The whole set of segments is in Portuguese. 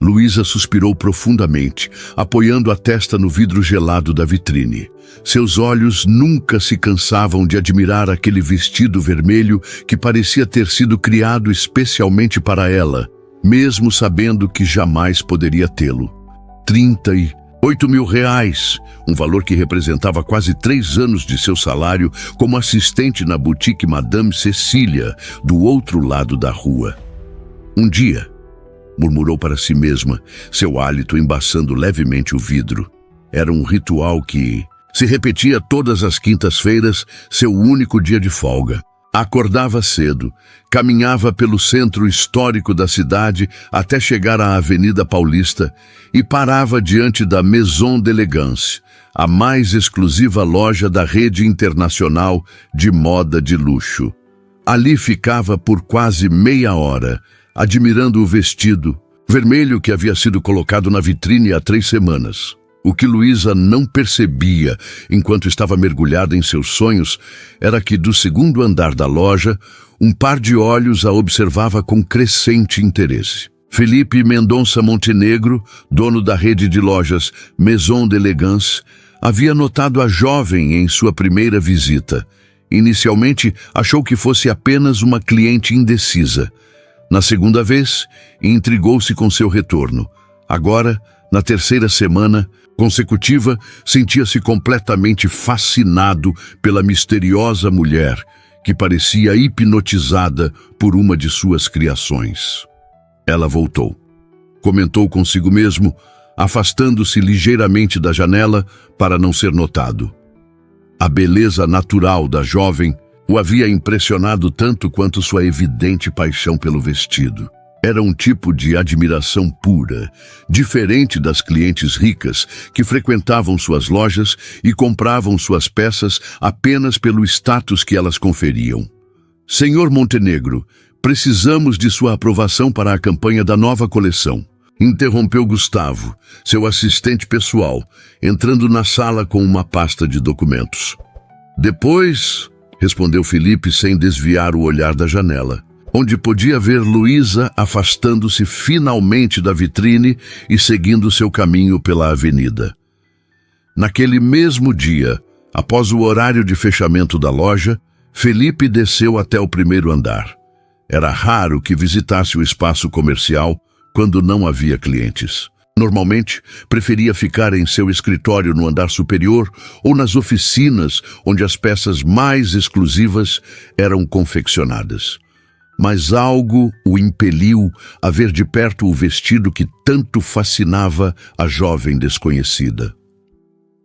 Luísa suspirou profundamente, apoiando a testa no vidro gelado da vitrine. Seus olhos nunca se cansavam de admirar aquele vestido vermelho que parecia ter sido criado especialmente para ela, mesmo sabendo que jamais poderia tê-lo. 38 mil reais, um valor que representava quase 3 anos de seu salário como assistente na boutique Madame Cecília, do outro lado da rua. Um dia, murmurou para si mesma, seu hálito embaçando levemente o vidro. Era um ritual que se repetia todas as quintas-feiras, seu único dia de folga. Acordava cedo, caminhava pelo centro histórico da cidade até chegar à Avenida Paulista e parava diante da Maison d'Elegance, a mais exclusiva loja da rede internacional de moda de luxo. Ali ficava por quase meia hora, admirando o vestido vermelho que havia sido colocado na vitrine há 3 semanas. O que Luísa não percebia, enquanto estava mergulhada em seus sonhos, era que do segundo andar da loja, um par de olhos a observava com crescente interesse. Felipe Mendonça Montenegro, dono da rede de lojas Maison d'Elegance, havia notado a jovem em sua primeira visita. Inicialmente, achou que fosse apenas uma cliente indecisa. Na segunda vez, intrigou-se com seu retorno. Agora, na terceira semana consecutiva, sentia-se completamente fascinado pela misteriosa mulher que parecia hipnotizada por uma de suas criações. Ela voltou. Comentou consigo mesmo, afastando-se ligeiramente da janela para não ser notado. A beleza natural da jovem o havia impressionado tanto quanto sua evidente paixão pelo vestido. Era um tipo de admiração pura, diferente das clientes ricas que frequentavam suas lojas e compravam suas peças apenas pelo status que elas conferiam. Senhor Montenegro, precisamos de sua aprovação para a campanha da nova coleção. Interrompeu Gustavo, seu assistente pessoal, entrando na sala com uma pasta de documentos. Depois, respondeu Felipe sem desviar o olhar da janela, onde podia ver Luísa afastando-se finalmente da vitrine e seguindo seu caminho pela avenida. Naquele mesmo dia, após o horário de fechamento da loja, Felipe desceu até o primeiro andar. Era raro que visitasse o espaço comercial quando não havia clientes. Normalmente, preferia ficar em seu escritório no andar superior ou nas oficinas onde as peças mais exclusivas eram confeccionadas. Mas algo o impeliu a ver de perto o vestido que tanto fascinava a jovem desconhecida.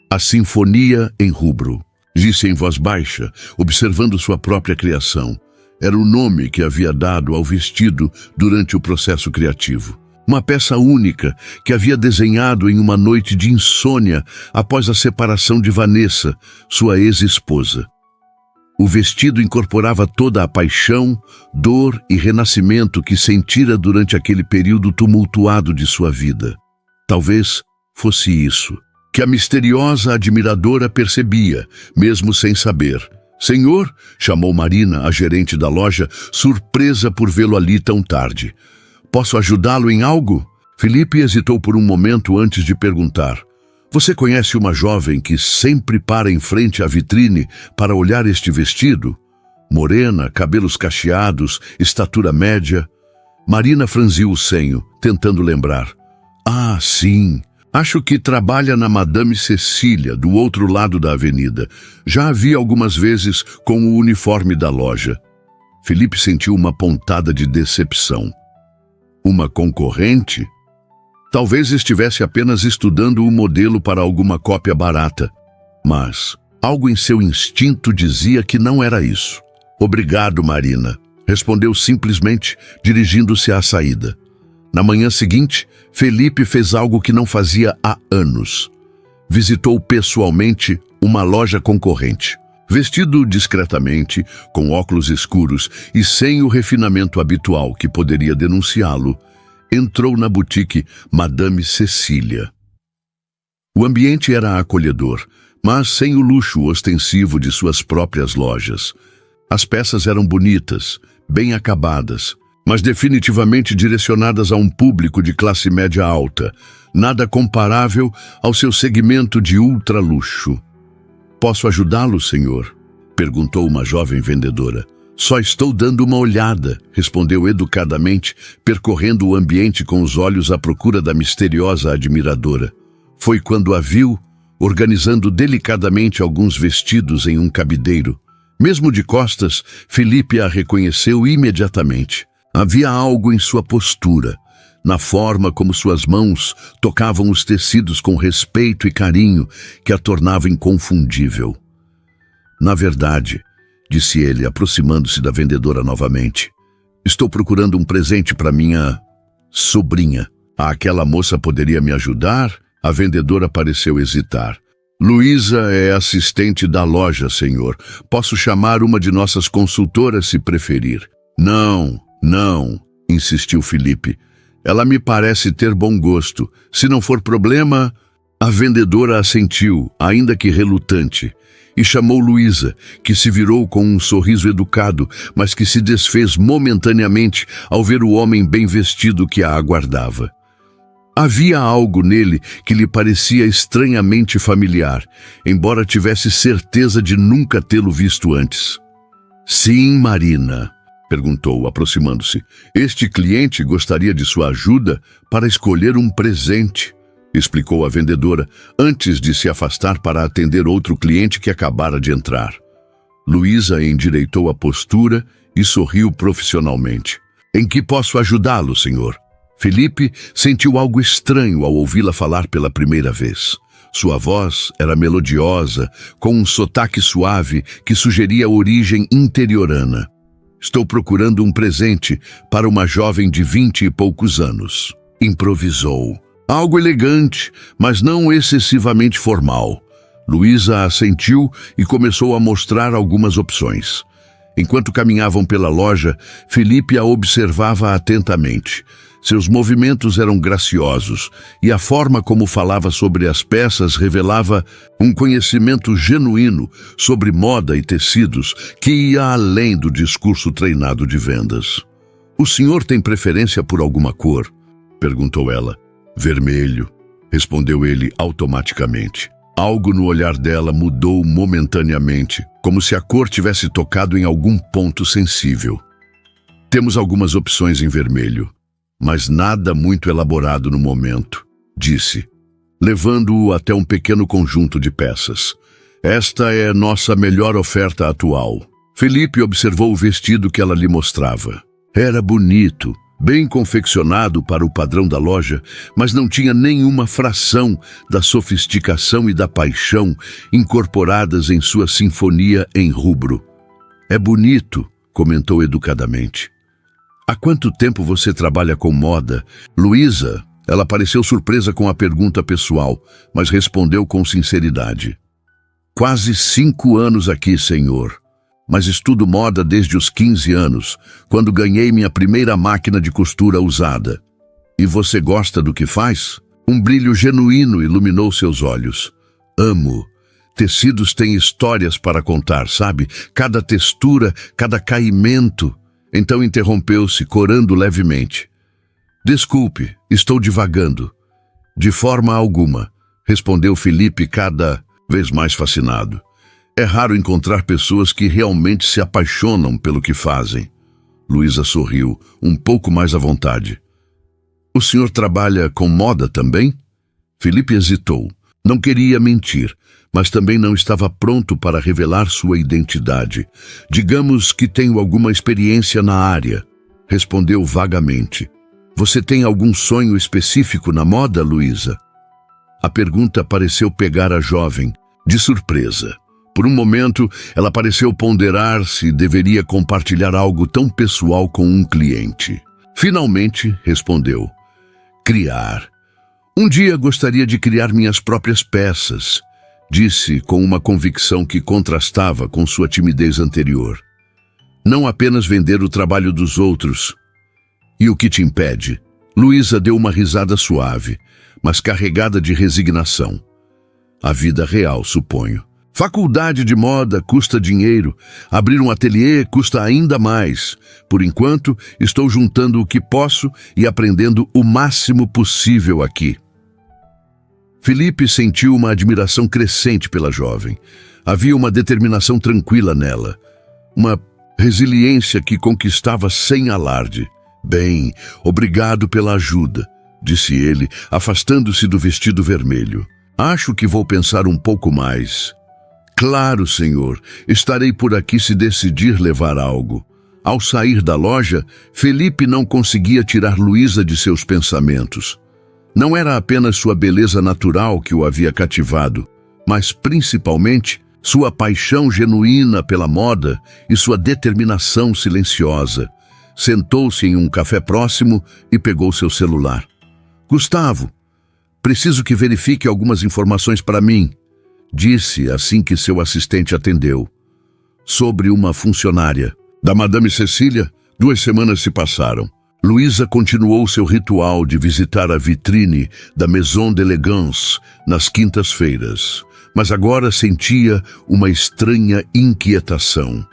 A Sinfonia em Rubro, disse em voz baixa, observando sua própria criação. Era o nome que havia dado ao vestido durante o processo criativo. Uma peça única que havia desenhado em uma noite de insônia após a separação de Vanessa, sua ex-esposa. O vestido incorporava toda a paixão, dor e renascimento que sentira durante aquele período tumultuado de sua vida. Talvez fosse isso que a misteriosa admiradora percebia, mesmo sem saber. Senhor, chamou Marina, a gerente da loja, surpresa por vê-lo ali tão tarde. Posso ajudá-lo em algo? Felipe hesitou por um momento antes de perguntar. Você conhece uma jovem que sempre para em frente à vitrine para olhar este vestido? Morena, cabelos cacheados, estatura média. Marina franziu o senho, tentando lembrar. Ah, sim. Acho que trabalha na Madame Cecília, do outro lado da avenida. Já a vi algumas vezes com o uniforme da loja. Felipe sentiu uma pontada de decepção. Uma concorrente? Talvez estivesse apenas estudando o modelo para alguma cópia barata. Mas algo em seu instinto dizia que não era isso. Obrigado, Marina, respondeu simplesmente, dirigindo-se à saída. Na manhã seguinte, Felipe fez algo que não fazia há anos. Visitou pessoalmente uma loja concorrente. Vestido discretamente, com óculos escuros e sem o refinamento habitual que poderia denunciá-lo, entrou na boutique Madame Cecília. O ambiente era acolhedor, mas sem o luxo ostensivo de suas próprias lojas. As peças eram bonitas, bem acabadas, mas definitivamente direcionadas a um público de classe média alta, nada comparável ao seu segmento de ultraluxo. "Posso ajudá-lo, senhor?" perguntou uma jovem vendedora. "Só estou dando uma olhada", respondeu educadamente, percorrendo o ambiente com os olhos à procura da misteriosa admiradora. Foi quando a viu, organizando delicadamente alguns vestidos em um cabideiro. Mesmo de costas, Felipe a reconheceu imediatamente. Havia algo em sua postura, na forma como suas mãos tocavam os tecidos com respeito e carinho, que a tornava inconfundível. "Na verdade", disse ele, aproximando-se da vendedora novamente, "estou procurando um presente para minha sobrinha. Aquela moça poderia me ajudar?" A vendedora pareceu hesitar. "Luísa é assistente da loja, senhor. Posso chamar uma de nossas consultoras se preferir." Não, insistiu Felipe. "Ela me parece ter bom gosto. Se não for problema..." A vendedora assentiu, ainda que relutante, e chamou Luísa, que se virou com um sorriso educado, mas que se desfez momentaneamente ao ver o homem bem vestido que a aguardava. Havia algo nele que lhe parecia estranhamente familiar, embora tivesse certeza de nunca tê-lo visto antes. "Sim, Marina?" perguntou, aproximando-se. "Este cliente gostaria de sua ajuda para escolher um presente", explicou a vendedora, antes de se afastar para atender outro cliente que acabara de entrar. Luísa endireitou a postura e sorriu profissionalmente. "Em que posso ajudá-lo, senhor?" Felipe sentiu algo estranho ao ouvi-la falar pela primeira vez. Sua voz era melodiosa, com um sotaque suave que sugeria origem interiorana. "Estou procurando um presente para uma jovem de 20 e poucos anos", improvisou. "Algo elegante, mas não excessivamente formal." Luísa assentiu e começou a mostrar algumas opções. Enquanto caminhavam pela loja, Felipe a observava atentamente. Seus movimentos eram graciosos e a forma como falava sobre as peças revelava um conhecimento genuíno sobre moda e tecidos que ia além do discurso treinado de vendas. "O senhor tem preferência por alguma cor?" perguntou ela. "Vermelho", respondeu ele automaticamente. Algo no olhar dela mudou momentaneamente, como se a cor tivesse tocado em algum ponto sensível. "Temos algumas opções em vermelho, mas nada muito elaborado no momento", disse, levando-o até um pequeno conjunto de peças. "Esta é nossa melhor oferta atual." Felipe observou o vestido que ela lhe mostrava. Era bonito, bem confeccionado para o padrão da loja, mas não tinha nenhuma fração da sofisticação e da paixão incorporadas em sua sinfonia em rubro. "É bonito", comentou educadamente. "Há quanto tempo você trabalha com moda?" Luísa, ela pareceu surpresa com a pergunta pessoal, mas respondeu com sinceridade. "Quase 5 anos aqui, senhor. Mas estudo moda desde os 15 anos, quando ganhei minha primeira máquina de costura usada." "E você gosta do que faz?" Um brilho genuíno iluminou seus olhos. "Amo. Tecidos têm histórias para contar, sabe? Cada textura, cada caimento." Então interrompeu-se, corando levemente. "Desculpe, estou divagando." "De forma alguma", respondeu Felipe, cada vez mais fascinado. "É raro encontrar pessoas que realmente se apaixonam pelo que fazem." Luísa sorriu, um pouco mais à vontade. "O senhor trabalha com moda também?" Felipe hesitou. Não queria mentir, mas também não estava pronto para revelar sua identidade. "Digamos que tenho alguma experiência na área", respondeu vagamente. "Você tem algum sonho específico na moda, Luísa?" A pergunta pareceu pegar a jovem de surpresa. Por um momento, ela pareceu ponderar se deveria compartilhar algo tão pessoal com um cliente. Finalmente, respondeu: "Criar. Um dia gostaria de criar minhas próprias peças", disse com uma convicção que contrastava com sua timidez anterior. "Não apenas vender o trabalho dos outros." "E o que te impede?" Luísa deu uma risada suave, mas carregada de resignação. "A vida real, suponho." Faculdade de moda custa dinheiro. Abrir um ateliê custa ainda mais. Por enquanto, estou juntando o que posso e aprendendo o máximo possível aqui. Felipe sentiu uma admiração crescente pela jovem. Havia uma determinação tranquila nela. Uma resiliência que conquistava sem alarde. Bem, obrigado pela ajuda, disse ele, afastando-se do vestido vermelho. Acho que vou pensar um pouco mais. Claro, senhor, estarei por aqui se decidir levar algo. Ao sair da loja, Felipe não conseguia tirar Luísa de seus pensamentos. Não era apenas sua beleza natural que o havia cativado, mas principalmente sua paixão genuína pela moda e sua determinação silenciosa. Sentou-se em um café próximo e pegou seu celular. Gustavo, preciso que verifique algumas informações para mim, disse assim que seu assistente atendeu. Sobre uma funcionária da Madame Cecília, 2 semanas se passaram. Luísa continuou seu ritual de visitar a vitrine da Maison d'Elegance nas quintas-feiras, mas agora sentia uma estranha inquietação,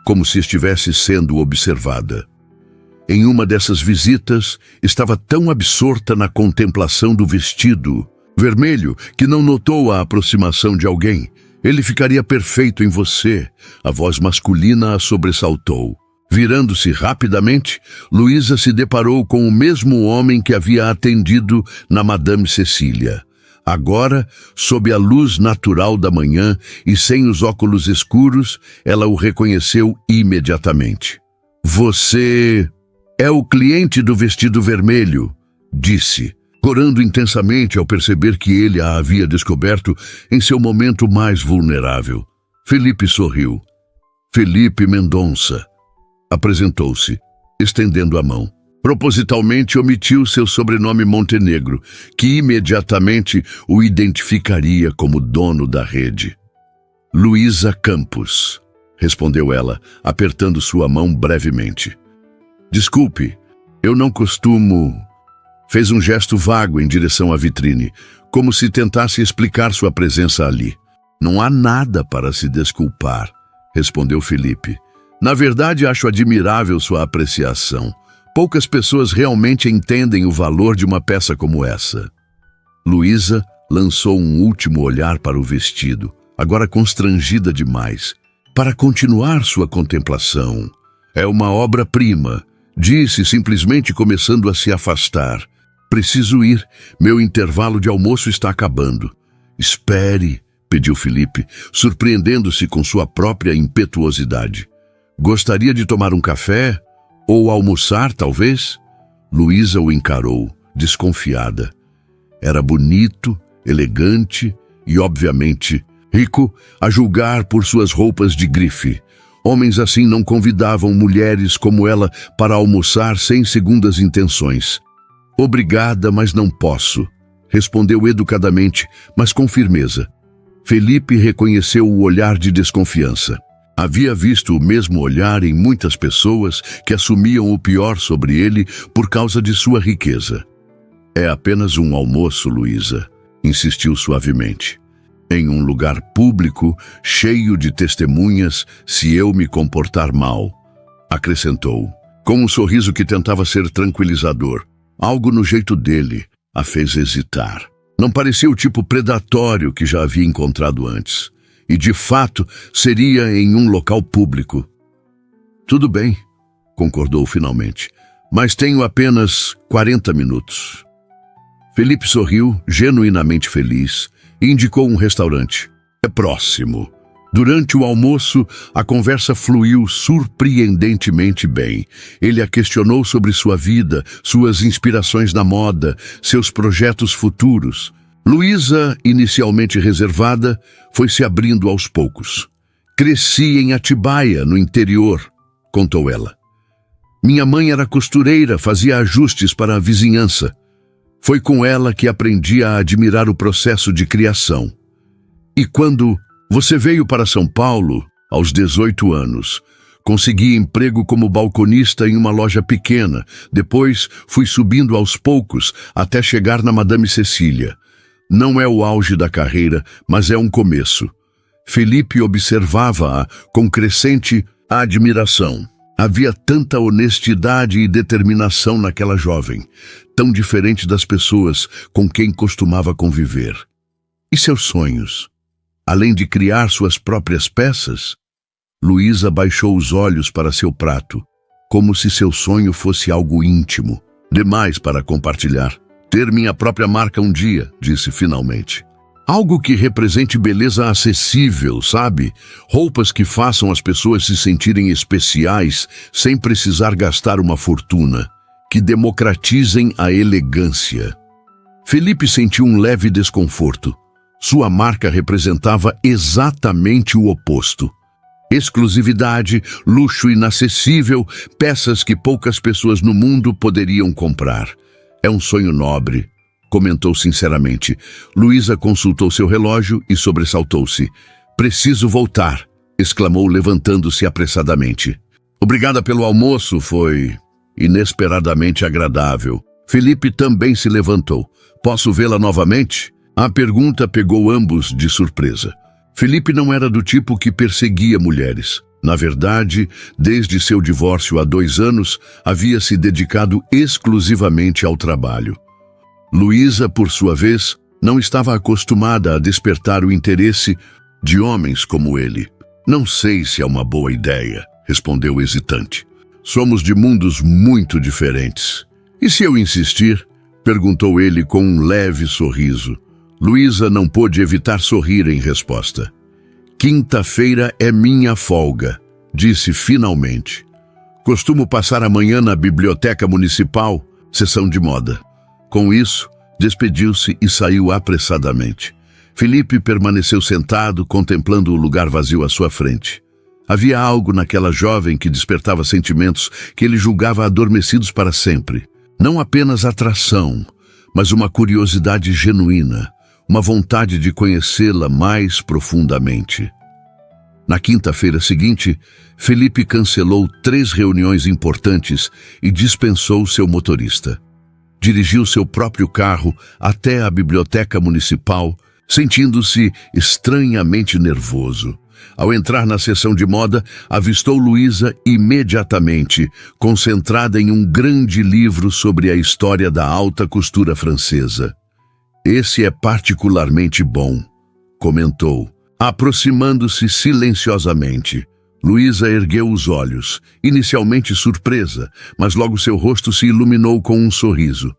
como se estivesse sendo observada. Em uma dessas visitas, estava tão absorta na contemplação do vestido vermelho que não notou a aproximação de alguém. Ele ficaria perfeito em você, a voz masculina a sobressaltou. Virando-se rapidamente, Luísa se deparou com o mesmo homem que havia atendido na Madame Cecília. Agora, sob a luz natural da manhã e sem os óculos escuros, ela o reconheceu imediatamente. Você é o cliente do vestido vermelho, disse, corando intensamente ao perceber que ele a havia descoberto em seu momento mais vulnerável. Felipe sorriu. Felipe Mendonça. Apresentou-se, estendendo a mão. Propositalmente omitiu seu sobrenome Montenegro, que imediatamente o identificaria como dono da rede. Luísa Campos, respondeu ela, apertando sua mão brevemente. Desculpe, eu não costumo... Fez um gesto vago em direção à vitrine, como se tentasse explicar sua presença ali. Não há nada para se desculpar, respondeu Felipe. Na verdade, acho admirável sua apreciação. Poucas pessoas realmente entendem o valor de uma peça como essa. Luísa lançou um último olhar para o vestido, agora constrangida demais, para continuar sua contemplação. É uma obra-prima, disse simplesmente começando a se afastar. Preciso ir, meu intervalo de almoço está acabando. Espere, pediu Felipe, surpreendendo-se com sua própria impetuosidade. Gostaria de tomar um café? Ou almoçar, talvez? Luísa o encarou, desconfiada. Era bonito, elegante e, obviamente, rico, a julgar por suas roupas de grife. Homens assim não convidavam mulheres como ela para almoçar sem segundas intenções. Obrigada, mas não posso, respondeu educadamente, mas com firmeza. Felipe reconheceu o olhar de desconfiança. Havia visto o mesmo olhar em muitas pessoas que assumiam o pior sobre ele por causa de sua riqueza. É apenas um almoço, Luísa, insistiu suavemente. Em um lugar público, cheio de testemunhas, se eu me comportar mal, acrescentou, com um sorriso que tentava ser tranquilizador. Algo no jeito dele a fez hesitar. Não parecia o tipo predatório que já havia encontrado antes. E, de fato, seria em um local público. Tudo bem, concordou finalmente, mas tenho apenas 40 minutos. Felipe sorriu, genuinamente feliz, e indicou um restaurante. É próximo. Durante o almoço, a conversa fluiu surpreendentemente bem. Ele a questionou sobre sua vida, suas inspirações na moda, seus projetos futuros. Luísa, inicialmente reservada, foi se abrindo aos poucos. Cresci em Atibaia, no interior, contou ela. Minha mãe era costureira, fazia ajustes para a vizinhança. Foi com ela que aprendi a admirar o processo de criação. E quando você veio para São Paulo, aos 18 anos, consegui emprego como balconista em uma loja pequena. Depois fui subindo aos poucos até chegar na Madame Cecília. Não é o auge da carreira, mas é um começo. Felipe observava-a com crescente admiração. Havia tanta honestidade e determinação naquela jovem, tão diferente das pessoas com quem costumava conviver. E seus sonhos? Além de criar suas próprias peças? Luísa baixou os olhos para seu prato, como se seu sonho fosse algo íntimo, demais para compartilhar. Ter minha própria marca um dia, disse finalmente. Algo que represente beleza acessível, sabe? Roupas que façam as pessoas se sentirem especiais sem precisar gastar uma fortuna, que democratizem a elegância. Felipe sentiu um leve desconforto. Sua marca representava exatamente o oposto. Exclusividade, luxo inacessível, peças que poucas pessoas no mundo poderiam comprar. É um sonho nobre, comentou sinceramente. Luísa consultou seu relógio e sobressaltou-se. Preciso voltar, exclamou levantando-se apressadamente. Obrigada pelo almoço, foi inesperadamente agradável. Felipe também se levantou. Posso vê-la novamente? A pergunta pegou ambos de surpresa. Felipe não era do tipo que perseguia mulheres. Na verdade, desde seu divórcio há 2 anos, havia se dedicado exclusivamente ao trabalho. Luísa, por sua vez, não estava acostumada a despertar o interesse de homens como ele. Não sei se é uma boa ideia, respondeu hesitante. Somos de mundos muito diferentes. E se eu insistir? Perguntou ele com um leve sorriso. Luísa não pôde evitar sorrir em resposta. Quinta-feira é minha folga, disse finalmente. Costumo passar a manhã na biblioteca municipal, seção de moda. Com isso, despediu-se e saiu apressadamente. Felipe permaneceu sentado, contemplando o lugar vazio à sua frente. Havia algo naquela jovem que despertava sentimentos que ele julgava adormecidos para sempre. Não apenas atração, mas uma curiosidade genuína, uma vontade de conhecê-la mais profundamente. Na quinta-feira seguinte, Felipe cancelou 3 reuniões importantes e dispensou seu motorista. Dirigiu seu próprio carro até a biblioteca municipal, sentindo-se estranhamente nervoso. Ao entrar na seção de moda, avistou Luísa imediatamente, concentrada em um grande livro sobre a história da alta costura francesa. Esse é particularmente bom, comentou, aproximando-se silenciosamente. Luísa ergueu os olhos, inicialmente surpresa, mas logo seu rosto se iluminou com um sorriso.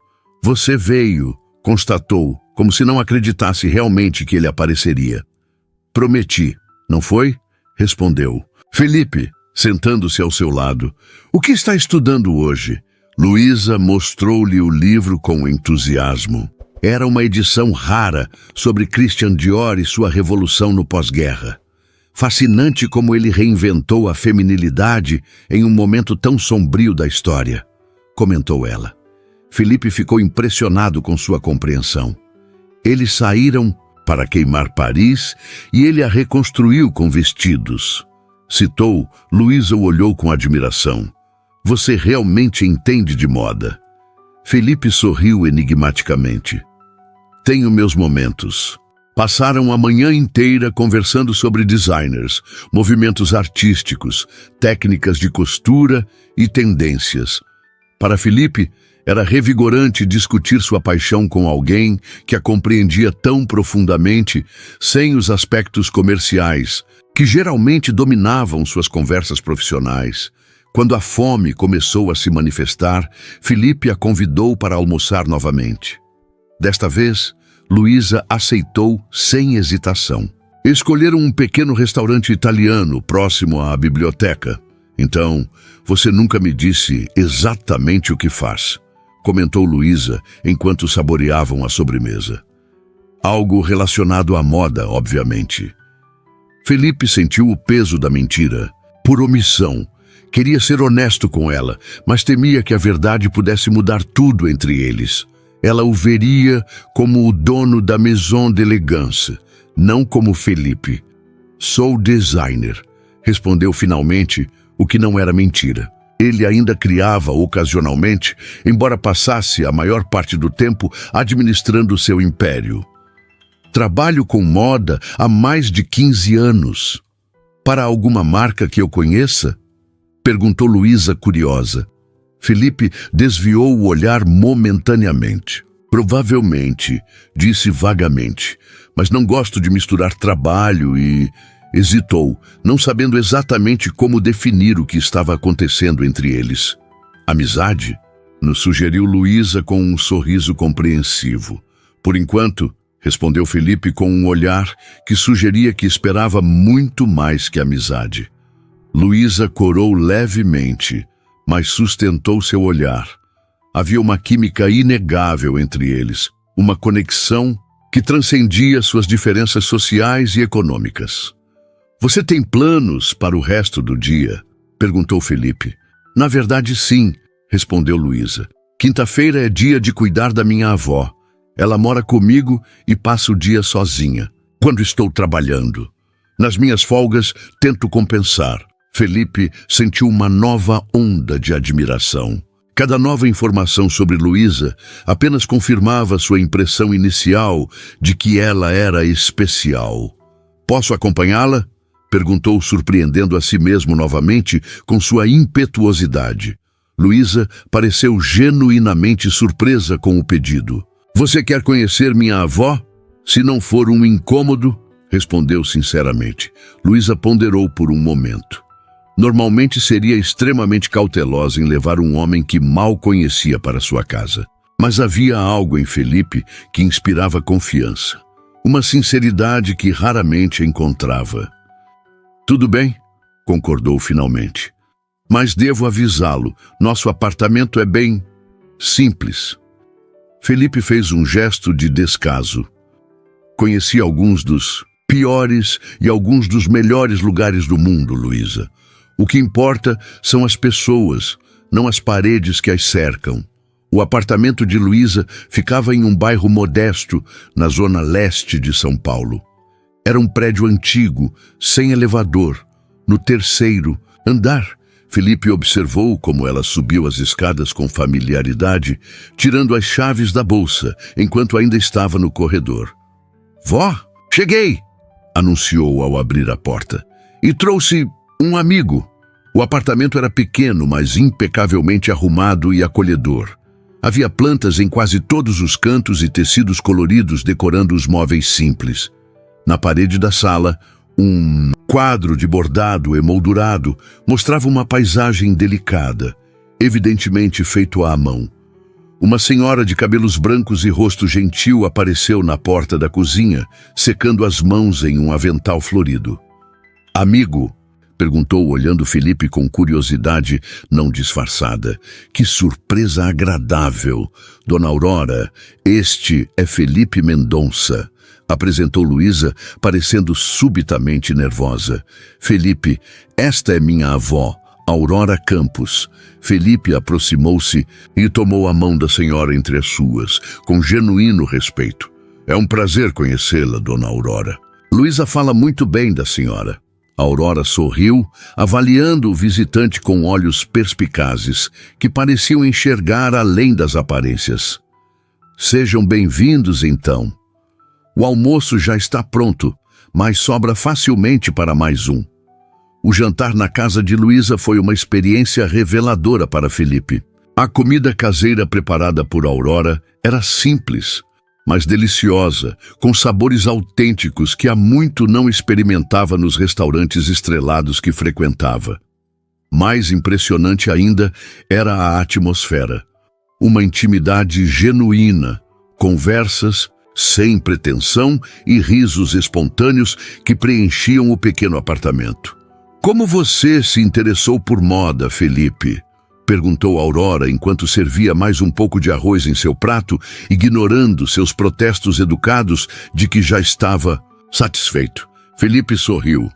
Você veio, constatou, como se não acreditasse realmente que ele apareceria. Prometi, não foi? Respondeu. Felipe, sentando-se ao seu lado. O que está estudando hoje? Luísa mostrou-lhe o livro com entusiasmo. Era uma edição rara sobre Christian Dior e sua revolução no pós-guerra. Fascinante como ele reinventou a feminilidade em um momento tão sombrio da história, comentou ela. Felipe ficou impressionado com sua compreensão. Eles saíram para queimar Paris e ele a reconstruiu com vestidos. Citou, Luísa o olhou com admiração. Você realmente entende de moda? Felipe sorriu enigmaticamente. Tenho meus momentos. Passaram a manhã inteira conversando sobre designers, movimentos artísticos, técnicas de costura e tendências. Para Felipe, era revigorante discutir sua paixão com alguém que a compreendia tão profundamente, sem os aspectos comerciais, que geralmente dominavam suas conversas profissionais. Quando a fome começou a se manifestar, Felipe a convidou para almoçar novamente. Desta vez, Luísa aceitou sem hesitação. Escolheram um pequeno restaurante italiano próximo à biblioteca. Então, você nunca me disse exatamente o que faz, comentou Luísa enquanto saboreavam a sobremesa. Algo relacionado à moda, obviamente. Felipe sentiu o peso da mentira, por omissão. Queria ser honesto com ela, mas temia que a verdade pudesse mudar tudo entre eles. Ela o veria como o dono da Maison d'Elegance, não como Felipe. Sou designer, respondeu finalmente, o que não era mentira. Ele ainda criava ocasionalmente, embora passasse a maior parte do tempo administrando seu império. Trabalho com moda há mais de 15 anos. Para alguma marca que eu conheça? Perguntou Luísa, curiosa. Felipe desviou o olhar momentaneamente. Provavelmente, disse vagamente, mas não gosto de misturar trabalho e... Hesitou, não sabendo exatamente como definir o que estava acontecendo entre eles. Amizade? Nos sugeriu Luísa com um sorriso compreensivo. Por enquanto, respondeu Felipe com um olhar que sugeria que esperava muito mais que amizade. Luísa corou levemente, mas sustentou seu olhar. Havia uma química inegável entre eles, uma conexão que transcendia suas diferenças sociais e econômicas. Você tem planos para o resto do dia? Perguntou Felipe. Na verdade, sim, respondeu Luísa. Quinta-feira é dia de cuidar da minha avó. Ela mora comigo e passa o dia sozinha, quando estou trabalhando. Nas minhas folgas, tento compensar. Felipe sentiu uma nova onda de admiração. Cada nova informação sobre Luísa apenas confirmava sua impressão inicial de que ela era especial. Posso acompanhá-la? Perguntou, surpreendendo a si mesmo novamente com sua impetuosidade. Luísa pareceu genuinamente surpresa com o pedido. Você quer conhecer minha avó? Se não for um incômodo, respondeu sinceramente. Luísa ponderou por um momento. Normalmente seria extremamente cautelosa em levar um homem que mal conhecia para sua casa. Mas havia algo em Felipe que inspirava confiança. Uma sinceridade que raramente encontrava. Tudo bem, concordou finalmente. Mas devo avisá-lo, nosso apartamento é bem simples. Felipe fez um gesto de descaso. Conheci alguns dos piores e alguns dos melhores lugares do mundo, Luísa. O que importa são as pessoas, não as paredes que as cercam. O apartamento de Luísa ficava em um bairro modesto, na zona leste de São Paulo. Era um prédio antigo, sem elevador. No terceiro andar, Felipe observou como ela subiu as escadas com familiaridade, tirando as chaves da bolsa, enquanto ainda estava no corredor. Vó, cheguei! Anunciou ao abrir a porta. E trouxe um amigo. O apartamento era pequeno, mas impecavelmente arrumado e acolhedor. Havia plantas em quase todos os cantos e tecidos coloridos decorando os móveis simples. Na parede da sala, um quadro de bordado emoldurado mostrava uma paisagem delicada, evidentemente feito à mão. Uma senhora de cabelos brancos e rosto gentil apareceu na porta da cozinha, secando as mãos em um avental florido. Amigo? Perguntou, olhando Felipe com curiosidade não disfarçada. Que surpresa agradável! Dona Aurora, este é Felipe Mendonça. Apresentou Luísa, parecendo subitamente nervosa. Felipe, esta é minha avó, Aurora Campos. Felipe aproximou-se e tomou a mão da senhora entre as suas, com genuíno respeito. É um prazer conhecê-la, Dona Aurora. Luísa fala muito bem da senhora. Aurora sorriu, avaliando o visitante com olhos perspicazes, que pareciam enxergar além das aparências. Sejam bem-vindos, então. O almoço já está pronto, mas sobra facilmente para mais um. O jantar na casa de Luísa foi uma experiência reveladora para Felipe. A comida caseira preparada por Aurora era simples, mas deliciosa, com sabores autênticos que há muito não experimentava nos restaurantes estrelados que frequentava. Mais impressionante ainda era a atmosfera. Uma intimidade genuína, conversas sem pretensão e risos espontâneos que preenchiam o pequeno apartamento. Como você se interessou por moda, Felipe? Perguntou Aurora enquanto servia mais um pouco de arroz em seu prato, ignorando seus protestos educados de que já estava satisfeito. Felipe sorriu,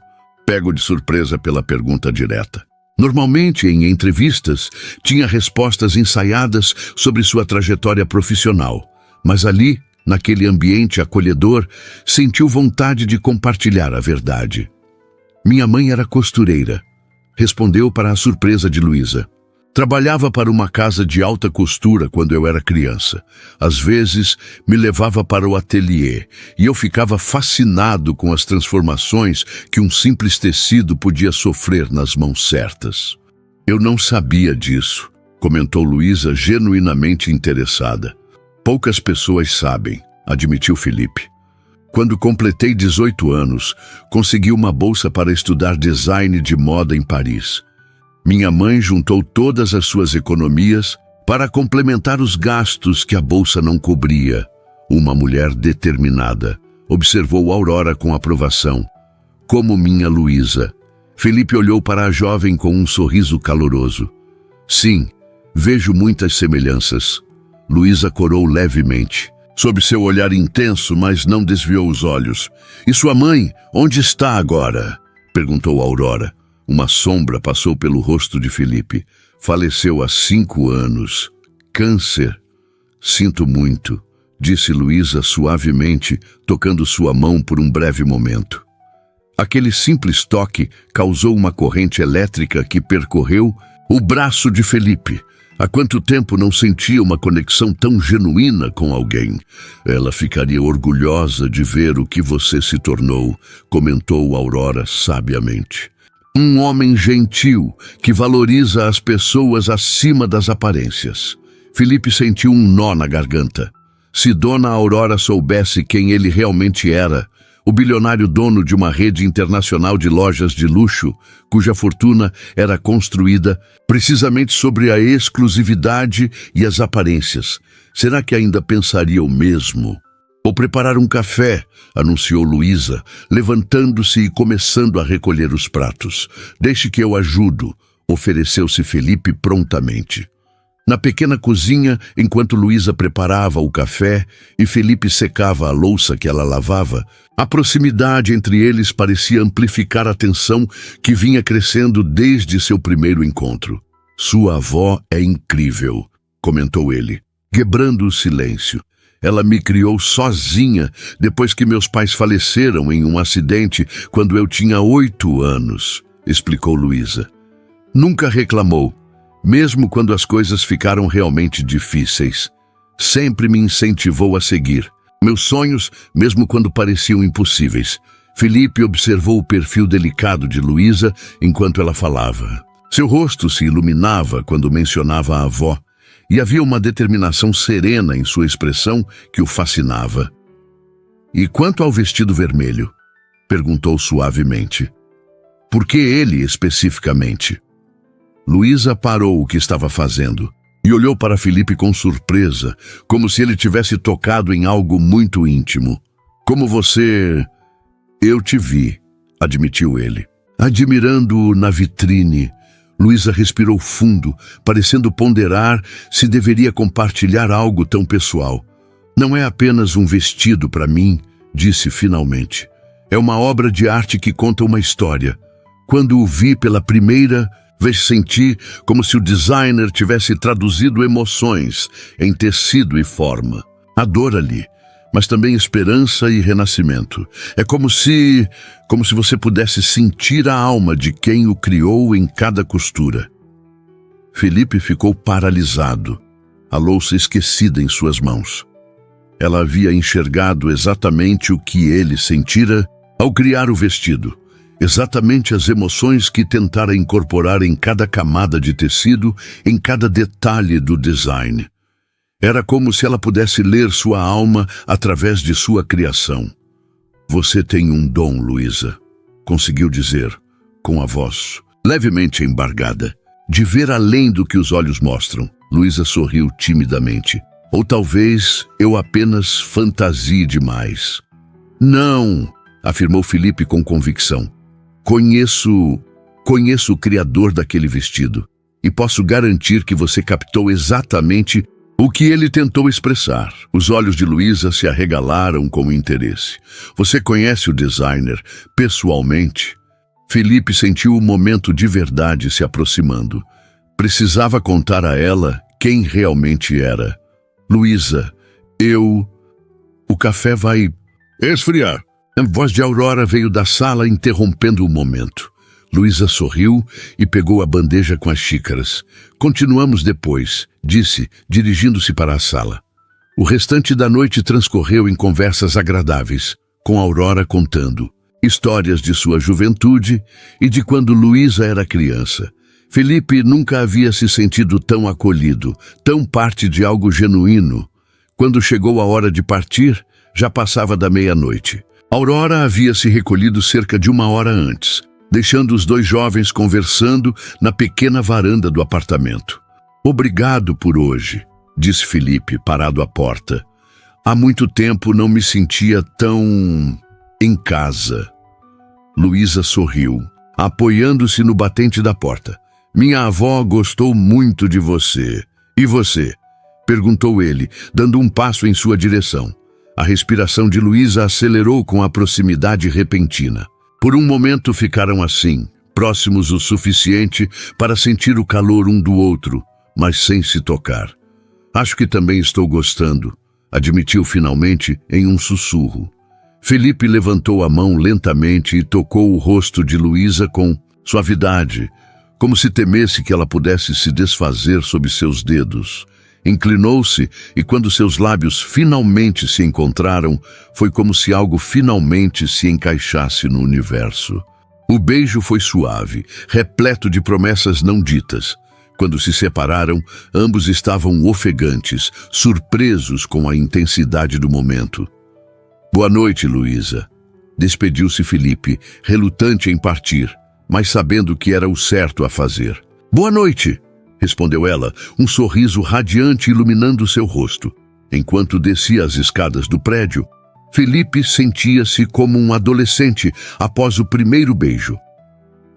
pego de surpresa pela pergunta direta. Normalmente, em entrevistas, tinha respostas ensaiadas sobre sua trajetória profissional, mas ali, naquele ambiente acolhedor, sentiu vontade de compartilhar a verdade. Minha mãe era costureira, respondeu para a surpresa de Luísa. Trabalhava para uma casa de alta costura quando eu era criança. Às vezes, me levava para o ateliê e eu ficava fascinado com as transformações que um simples tecido podia sofrer nas mãos certas. Eu não sabia disso, comentou Luísa, genuinamente interessada. Poucas pessoas sabem, admitiu Felipe. Quando completei 18 anos, consegui uma bolsa para estudar design de moda em Paris. Minha mãe juntou todas as suas economias para complementar os gastos que a bolsa não cobria. Uma mulher determinada, observou Aurora com aprovação. Como minha Luísa. Felipe olhou para a jovem com um sorriso caloroso. Sim, vejo muitas semelhanças. Luísa corou levemente, sob seu olhar intenso, mas não desviou os olhos. E sua mãe, onde está agora? Perguntou Aurora. Uma sombra passou pelo rosto de Felipe. Faleceu há 5 anos. Câncer. Sinto muito, disse Luísa suavemente, tocando sua mão por um breve momento. Aquele simples toque causou uma corrente elétrica que percorreu o braço de Felipe. Há quanto tempo não sentia uma conexão tão genuína com alguém? Ela ficaria orgulhosa de ver o que você se tornou, comentou Aurora sabiamente. Um homem gentil, que valoriza as pessoas acima das aparências. Felipe sentiu um nó na garganta. Se Dona Aurora soubesse quem ele realmente era, o bilionário dono de uma rede internacional de lojas de luxo, cuja fortuna era construída precisamente sobre a exclusividade e as aparências, será que ainda pensaria o mesmo? Vou preparar um café, anunciou Luísa, levantando-se e começando a recolher os pratos. Deixe que eu ajudo, ofereceu-se Felipe prontamente. Na pequena cozinha, enquanto Luísa preparava o café e Felipe secava a louça que ela lavava, a proximidade entre eles parecia amplificar a tensão que vinha crescendo desde seu primeiro encontro. Sua avó é incrível, comentou ele, quebrando o silêncio. Ela me criou sozinha depois que meus pais faleceram em um acidente quando eu tinha 8 anos, explicou Luísa. Nunca reclamou, mesmo quando as coisas ficaram realmente difíceis. Sempre me incentivou a seguir meus sonhos, mesmo quando pareciam impossíveis. Felipe observou o perfil delicado de Luísa enquanto ela falava. Seu rosto se iluminava quando mencionava a avó, e havia uma determinação serena em sua expressão que o fascinava. E quanto ao vestido vermelho? Perguntou suavemente. Por que ele especificamente? Luísa parou o que estava fazendo e olhou para Felipe com surpresa, como se ele tivesse tocado em algo muito íntimo. Como você... Eu te vi, admitiu ele, admirando-o na vitrine. Luísa respirou fundo, parecendo ponderar se deveria compartilhar algo tão pessoal. Não é apenas um vestido para mim, disse finalmente. É uma obra de arte que conta uma história. Quando o vi pela primeira vez, senti como se o designer tivesse traduzido emoções em tecido e forma. A dor ali, mas também esperança e renascimento. É como se você pudesse sentir a alma de quem o criou em cada costura. Felipe ficou paralisado, a louça esquecida em suas mãos. Ela havia enxergado exatamente o que ele sentira ao criar o vestido, exatamente as emoções que tentara incorporar em cada camada de tecido, em cada detalhe do design. Era como se ela pudesse ler sua alma através de sua criação. Você tem um dom, Luísa, conseguiu dizer, com a voz levemente embargada, de ver além do que os olhos mostram. Luísa sorriu timidamente. Ou talvez eu apenas fantasie demais. Não, afirmou Felipe com convicção. Conheço o criador daquele vestido e posso garantir que você captou exatamente o que ele tentou expressar. Os olhos de Luísa se arregalaram com interesse. Você conhece o designer pessoalmente? Felipe sentiu o momento de verdade se aproximando. Precisava contar a ela quem realmente era. Luísa, o café vai esfriar. A voz de Aurora veio da sala, interrompendo o momento. Luísa sorriu e pegou a bandeja com as xícaras. Continuamos depois, disse, dirigindo-se para a sala. O restante da noite transcorreu em conversas agradáveis, com Aurora contando histórias de sua juventude e de quando Luísa era criança. Felipe nunca havia se sentido tão acolhido, tão parte de algo genuíno. Quando chegou a hora de partir, já passava da meia-noite. Aurora havia se recolhido cerca de 1 hora antes, deixando os dois jovens conversando na pequena varanda do apartamento. Obrigado por hoje, disse Felipe, parado à porta. Há muito tempo não me sentia tão em casa. Luísa sorriu, apoiando-se no batente da porta. Minha avó gostou muito de você. E você? Perguntou ele, dando um passo em sua direção. A respiração de Luísa acelerou com a proximidade repentina. Por um momento ficaram assim, próximos o suficiente para sentir o calor um do outro, mas sem se tocar. Acho que também estou gostando, admitiu finalmente em um sussurro. Felipe levantou a mão lentamente e tocou o rosto de Luísa com suavidade, como se temesse que ela pudesse se desfazer sob seus dedos. Inclinou-se e quando seus lábios finalmente se encontraram, foi como se algo finalmente se encaixasse no universo. O beijo foi suave, repleto de promessas não ditas. Quando se separaram, ambos estavam ofegantes, surpresos com a intensidade do momento. Boa noite, Luísa. Despediu-se Felipe, relutante em partir, mas sabendo que era o certo a fazer. Boa noite, respondeu ela, um sorriso radiante iluminando seu rosto. Enquanto descia as escadas do prédio, Felipe sentia-se como um adolescente após o primeiro beijo.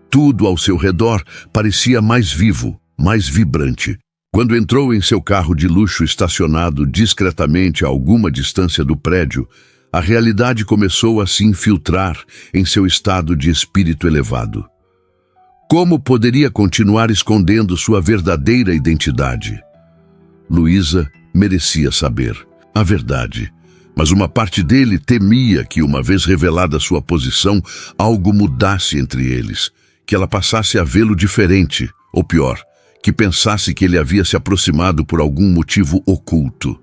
Tudo ao seu redor parecia mais vivo, mais vibrante. Quando entrou em seu carro de luxo estacionado discretamente a alguma distância do prédio, a realidade começou a se infiltrar em seu estado de espírito elevado. Como poderia continuar escondendo sua verdadeira identidade? Luísa merecia saber a verdade, mas uma parte dele temia que, uma vez revelada sua posição, algo mudasse entre eles, que ela passasse a vê-lo diferente, ou pior, que pensasse que ele havia se aproximado por algum motivo oculto.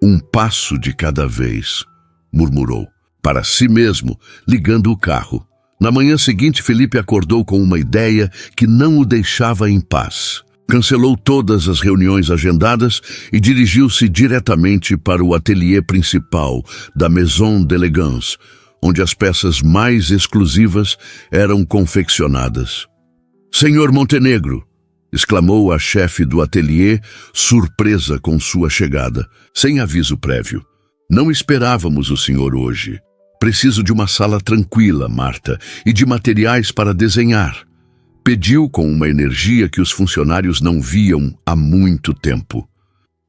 Um passo de cada vez, murmurou, para si mesmo, ligando o carro. Na manhã seguinte, Felipe acordou com uma ideia que não o deixava em paz. Cancelou todas as reuniões agendadas e dirigiu-se diretamente para o ateliê principal da Maison d'Elegance, onde as peças mais exclusivas eram confeccionadas. Senhor Montenegro! Exclamou a chefe do ateliê, surpresa com sua chegada, sem aviso prévio. Não esperávamos o senhor hoje. Preciso de uma sala tranquila, Marta, e de materiais para desenhar. Pediu com uma energia que os funcionários não viam há muito tempo.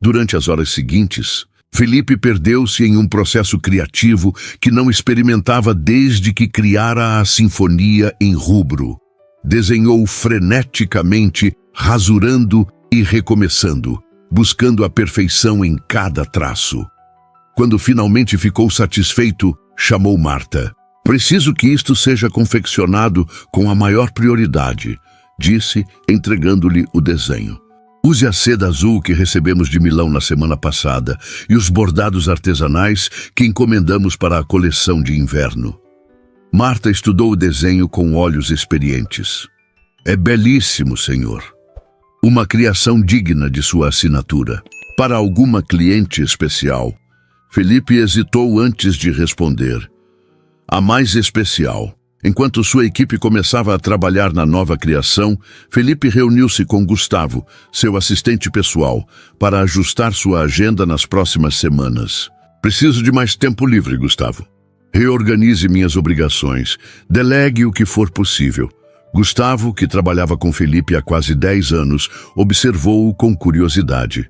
Durante as horas seguintes, Felipe perdeu-se em um processo criativo que não experimentava desde que criara a sinfonia em rubro. Desenhou freneticamente, rasurando e recomeçando, buscando a perfeição em cada traço. Quando finalmente ficou satisfeito, chamou Marta. Preciso que isto seja confeccionado com a maior prioridade, disse, entregando-lhe o desenho. Use a seda azul que recebemos de Milão na semana passada e os bordados artesanais que encomendamos para a coleção de inverno. Marta estudou o desenho com olhos experientes. É belíssimo, senhor. Uma criação digna de sua assinatura. Para alguma cliente especial. Felipe hesitou antes de responder. A mais especial. Enquanto sua equipe começava a trabalhar na nova criação, Felipe reuniu-se com Gustavo, seu assistente pessoal, para ajustar sua agenda nas próximas semanas. Preciso de mais tempo livre, Gustavo. Reorganize minhas obrigações. Delegue o que for possível. Gustavo, que trabalhava com Felipe há quase 10 anos, observou-o com curiosidade.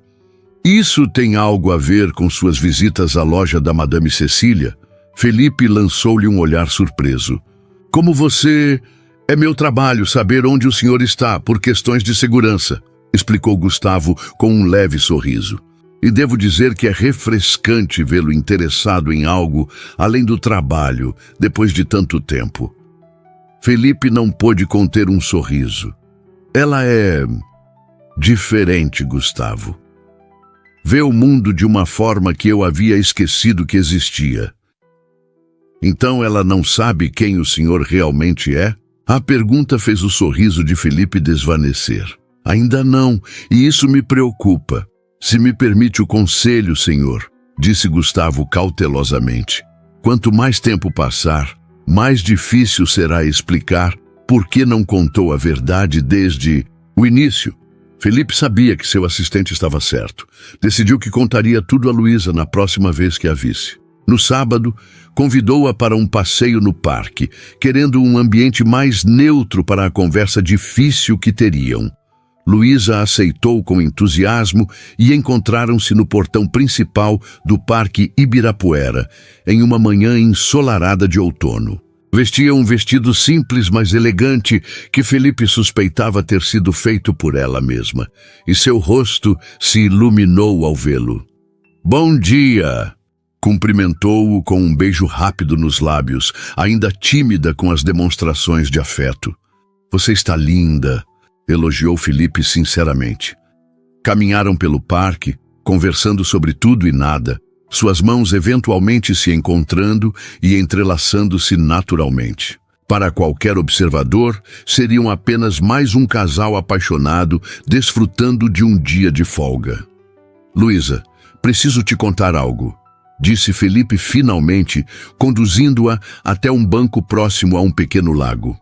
Isso tem algo a ver com suas visitas à loja da Madame Cecília? Felipe lançou-lhe um olhar surpreso. Como você... É meu trabalho saber onde o senhor está, por questões de segurança, explicou Gustavo com um leve sorriso. E devo dizer que é refrescante vê-lo interessado em algo além do trabalho, depois de tanto tempo. Felipe não pôde conter um sorriso. Ela é diferente, Gustavo. Vê o mundo de uma forma que eu havia esquecido que existia. Então ela não sabe quem o senhor realmente é? A pergunta fez o sorriso de Felipe desvanecer. Ainda não, e isso me preocupa. Se me permite o conselho, senhor, disse Gustavo cautelosamente. Quanto mais tempo passar, mais difícil será explicar por que não contou a verdade desde o início. Felipe sabia que seu assistente estava certo. Decidiu que contaria tudo a Luísa na próxima vez que a visse. No sábado, convidou-a para um passeio no parque, querendo um ambiente mais neutro para a conversa difícil que teriam. Luísa aceitou com entusiasmo e encontraram-se no portão principal do Parque Ibirapuera, em uma manhã ensolarada de outono. Vestia um vestido simples, mas elegante, que Felipe suspeitava ter sido feito por ela mesma, e seu rosto se iluminou ao vê-lo. "Bom dia!" Cumprimentou-o com um beijo rápido nos lábios, ainda tímida com as demonstrações de afeto. "Você está linda!" elogiou Felipe sinceramente. Caminharam pelo parque, conversando sobre tudo e nada, suas mãos eventualmente se encontrando e entrelaçando-se naturalmente. Para qualquer observador, seriam apenas mais um casal apaixonado desfrutando de um dia de folga. "Luísa, preciso te contar algo", disse Felipe finalmente, conduzindo-a até um banco próximo a um pequeno lago.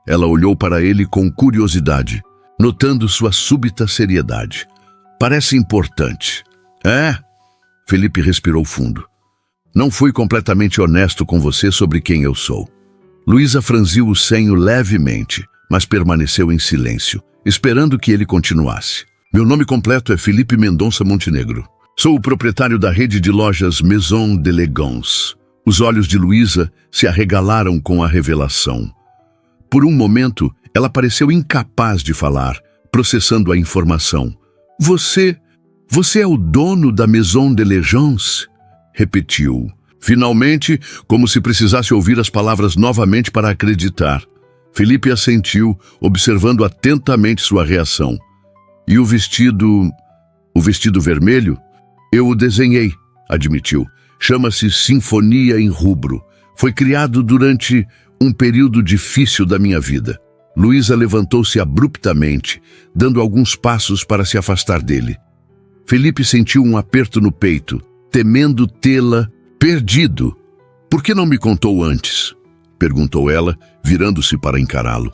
Ela olhou para ele com curiosidade, notando sua súbita seriedade. "Parece importante." "É?" Felipe respirou fundo. "Não fui completamente honesto com você sobre quem eu sou." Luísa franziu o senho levemente, mas permaneceu em silêncio, esperando que ele continuasse. "Meu nome completo é Felipe Mendonça Montenegro. Sou o proprietário da rede de lojas Maison d'Elegance." Os olhos de Luísa se arregalaram com a revelação. Por um momento, ela pareceu incapaz de falar, processando a informação. Você é o dono da Maison d'Elegance?" repetiu. Finalmente, como se precisasse ouvir as palavras novamente para acreditar. Felipe assentiu, observando atentamente sua reação. "E o vestido vermelho? Eu o desenhei", admitiu. "Chama-se Sinfonia em Rubro. Foi criado durante um período difícil da minha vida." Luísa levantou-se abruptamente, dando alguns passos para se afastar dele. Felipe sentiu um aperto no peito, temendo tê-la perdido. "Por que não me contou antes?" perguntou ela, virando-se para encará-lo.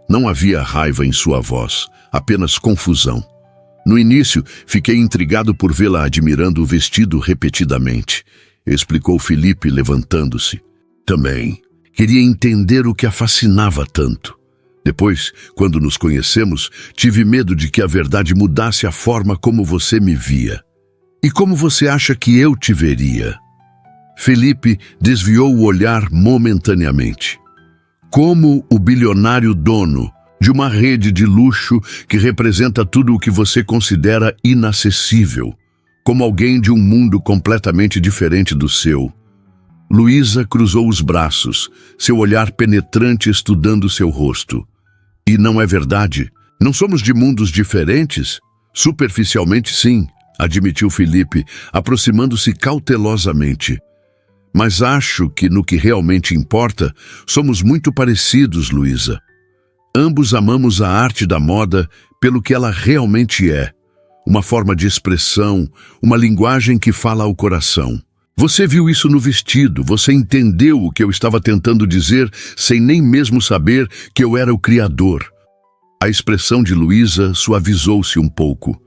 Não havia raiva em sua voz, apenas confusão. "No início, fiquei intrigado por vê-la admirando o vestido repetidamente", explicou Felipe, levantando-se. "Também queria entender o que a fascinava tanto. Depois, quando nos conhecemos, tive medo de que a verdade mudasse a forma como você me via. E como você acha que eu te veria?" Felipe desviou o olhar momentaneamente. "Como o bilionário dono de uma rede de luxo que representa tudo o que você considera inacessível, como alguém de um mundo completamente diferente do seu." Luísa cruzou os braços, seu olhar penetrante estudando seu rosto. "E não é verdade? Não somos de mundos diferentes?" "Superficialmente, sim", admitiu Felipe, aproximando-se cautelosamente. "Mas acho que no que realmente importa, somos muito parecidos, Luísa. Ambos amamos a arte da moda pelo que ela realmente é, uma forma de expressão, uma linguagem que fala ao coração. Você viu isso no vestido, você entendeu o que eu estava tentando dizer sem nem mesmo saber que eu era o criador." A expressão de Luísa suavizou-se um pouco.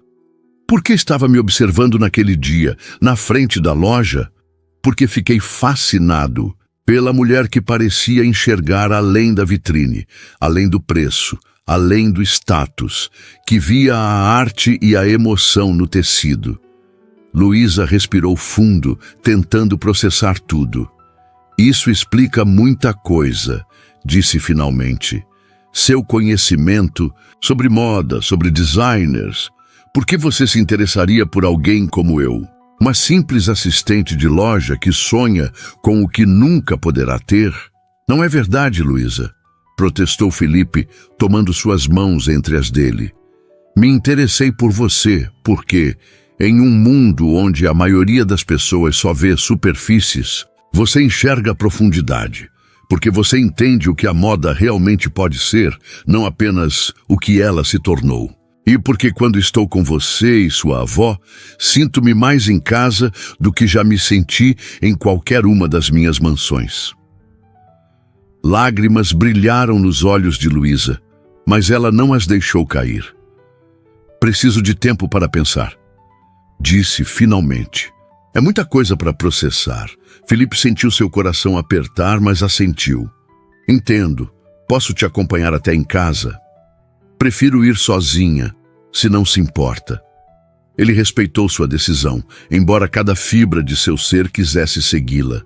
"Por que estava me observando naquele dia, na frente da loja?" "Porque fiquei fascinado pela mulher que parecia enxergar além da vitrine, além do preço, além do status, que via a arte e a emoção no tecido." Luísa respirou fundo, tentando processar tudo. "Isso explica muita coisa", disse finalmente. "Seu conhecimento sobre moda, sobre designers. Por que você se interessaria por alguém como eu? Uma simples assistente de loja que sonha com o que nunca poderá ter?" "Não é verdade, Luísa. protestou Felipe, tomando suas mãos entre as dele. Me interessei por você, porque, em um mundo onde a maioria das pessoas só vê superfícies, você enxerga a profundidade, porque você entende o que a moda realmente pode ser, não apenas o que ela se tornou. E porque quando estou com você e sua avó, sinto-me mais em casa do que já me senti em qualquer uma das minhas mansões. Lágrimas brilharam nos olhos de Luísa, mas ela não as deixou cair. Preciso de tempo para pensar, disse finalmente. É muita coisa para processar. Felipe sentiu seu coração apertar, mas assentiu. Entendo. Posso te acompanhar até em casa? Prefiro ir sozinha, se não se importa. Ele respeitou sua decisão, embora cada fibra de seu ser quisesse segui-la.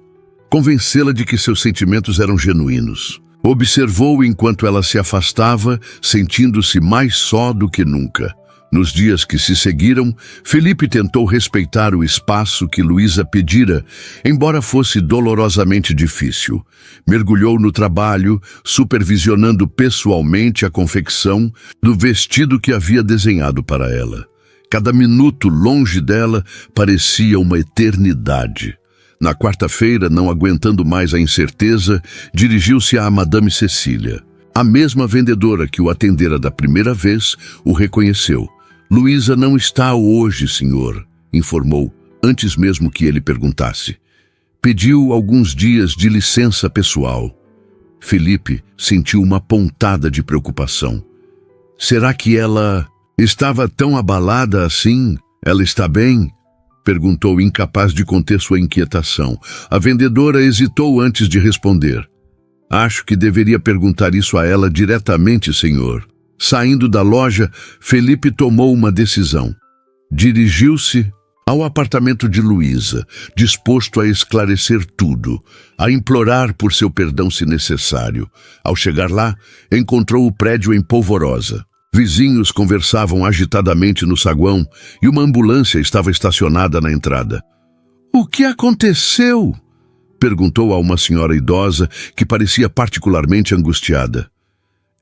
Convencê-la de que seus sentimentos eram genuínos. Observou enquanto ela se afastava, sentindo-se mais só do que nunca. Nos dias que se seguiram, Felipe tentou respeitar o espaço que Luísa pedira, embora fosse dolorosamente difícil. Mergulhou no trabalho, supervisionando pessoalmente a confecção do vestido que havia desenhado para ela. Cada minuto longe dela parecia uma eternidade. Na quarta-feira, não aguentando mais a incerteza, dirigiu-se à Madame Cecília. A mesma vendedora que o atendera da primeira vez o reconheceu. Luísa não está hoje, senhor, informou, antes mesmo que ele perguntasse. Pediu alguns dias de licença pessoal. Felipe sentiu uma pontada de preocupação. Será que ela estava tão abalada assim? Ela está bem? Perguntou, incapaz de conter sua inquietação. A vendedora hesitou antes de responder. Acho que deveria perguntar isso a ela diretamente, senhor. Saindo da loja, Felipe tomou uma decisão. Dirigiu-se ao apartamento de Luísa, disposto a esclarecer tudo, a implorar por seu perdão se necessário. Ao chegar lá, encontrou o prédio em polvorosa. Vizinhos conversavam agitadamente no saguão e uma ambulância estava estacionada na entrada. "O que aconteceu?" perguntou a uma senhora idosa que parecia particularmente angustiada.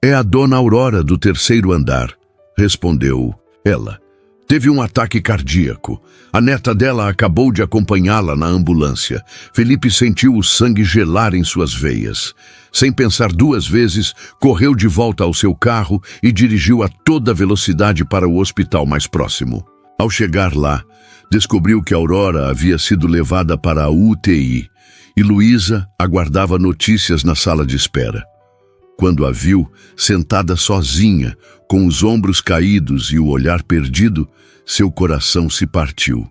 "É a dona Aurora do terceiro andar", respondeu ela. "Teve um ataque cardíaco. A neta dela acabou de acompanhá-la na ambulância." Felipe sentiu o sangue gelar em suas veias. Sem pensar duas vezes, correu de volta ao seu carro e dirigiu a toda velocidade para o hospital mais próximo. Ao chegar lá, descobriu que Aurora havia sido levada para a UTI e Luísa aguardava notícias na sala de espera. Quando a viu, sentada sozinha, com os ombros caídos e o olhar perdido, seu coração se partiu.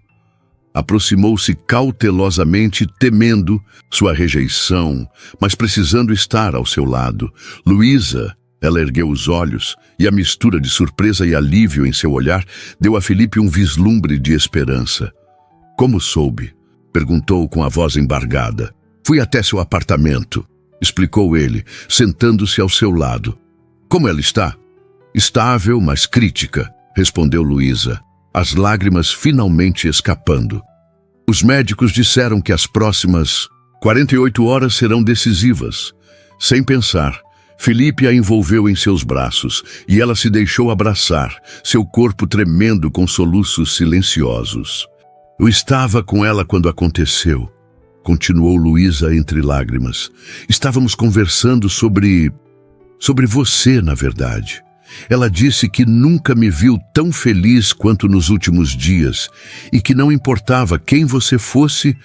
Aproximou-se cautelosamente, temendo sua rejeição, mas precisando estar ao seu lado. Luísa, ela ergueu os olhos, e a mistura de surpresa e alívio em seu olhar deu a Felipe um vislumbre de esperança. "Como soube?" perguntou com a voz embargada. "Fui até seu apartamento", explicou ele, sentando-se ao seu lado. "Como ela está?" "Estável, mas crítica", respondeu Luísa, as lágrimas finalmente escapando. "Os médicos disseram que as próximas 48 horas serão decisivas." Sem pensar, Felipe a envolveu em seus braços e ela se deixou abraçar, seu corpo tremendo com soluços silenciosos. "Eu estava com ela quando aconteceu", continuou Luísa entre lágrimas. "Estávamos conversando sobre você, na verdade. Ela disse que nunca me viu tão feliz quanto nos últimos dias e que não importava quem você fosse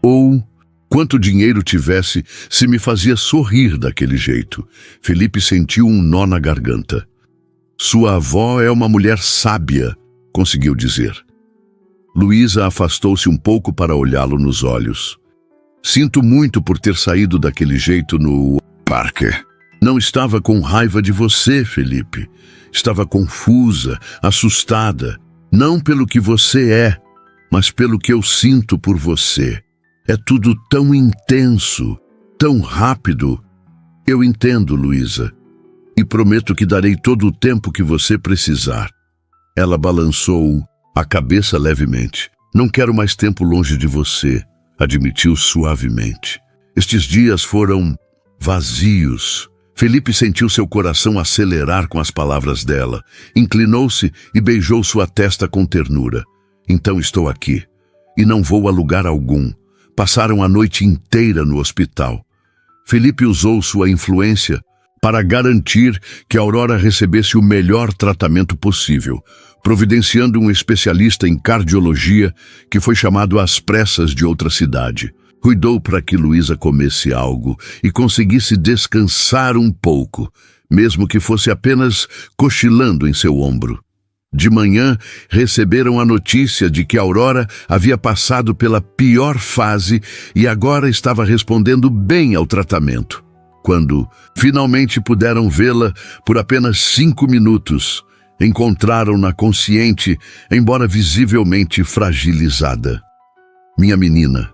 ou quanto dinheiro tivesse, se me fazia sorrir daquele jeito." Felipe sentiu um nó na garganta. "Sua avó é uma mulher sábia", conseguiu dizer. Luísa afastou-se um pouco para olhá-lo nos olhos. "Sinto muito por ter saído daquele jeito no parque. Não estava com raiva de você, Felipe. Estava confusa, assustada. Não pelo que você é, mas pelo que eu sinto por você. É tudo tão intenso, tão rápido." "Eu entendo, Luísa, e prometo que darei todo o tempo que você precisar." Ela balançou a cabeça levemente. "Não quero mais tempo longe de você", admitiu suavemente. "Estes dias foram vazios." Felipe sentiu seu coração acelerar com as palavras dela. Inclinou-se e beijou sua testa com ternura. Então estou aqui, e não vou a lugar algum. Passaram a noite inteira no hospital. Felipe usou sua influência para garantir que Aurora recebesse o melhor tratamento possível, providenciando um especialista em cardiologia que foi chamado às pressas de outra cidade. Cuidou para que Luísa comesse algo e conseguisse descansar um pouco, mesmo que fosse apenas cochilando em seu ombro. De manhã, receberam a notícia de que Aurora havia passado pela pior fase e agora estava respondendo bem ao tratamento. Quando finalmente puderam vê-la por apenas 5 minutos, encontraram-na consciente, embora visivelmente fragilizada. "Minha menina",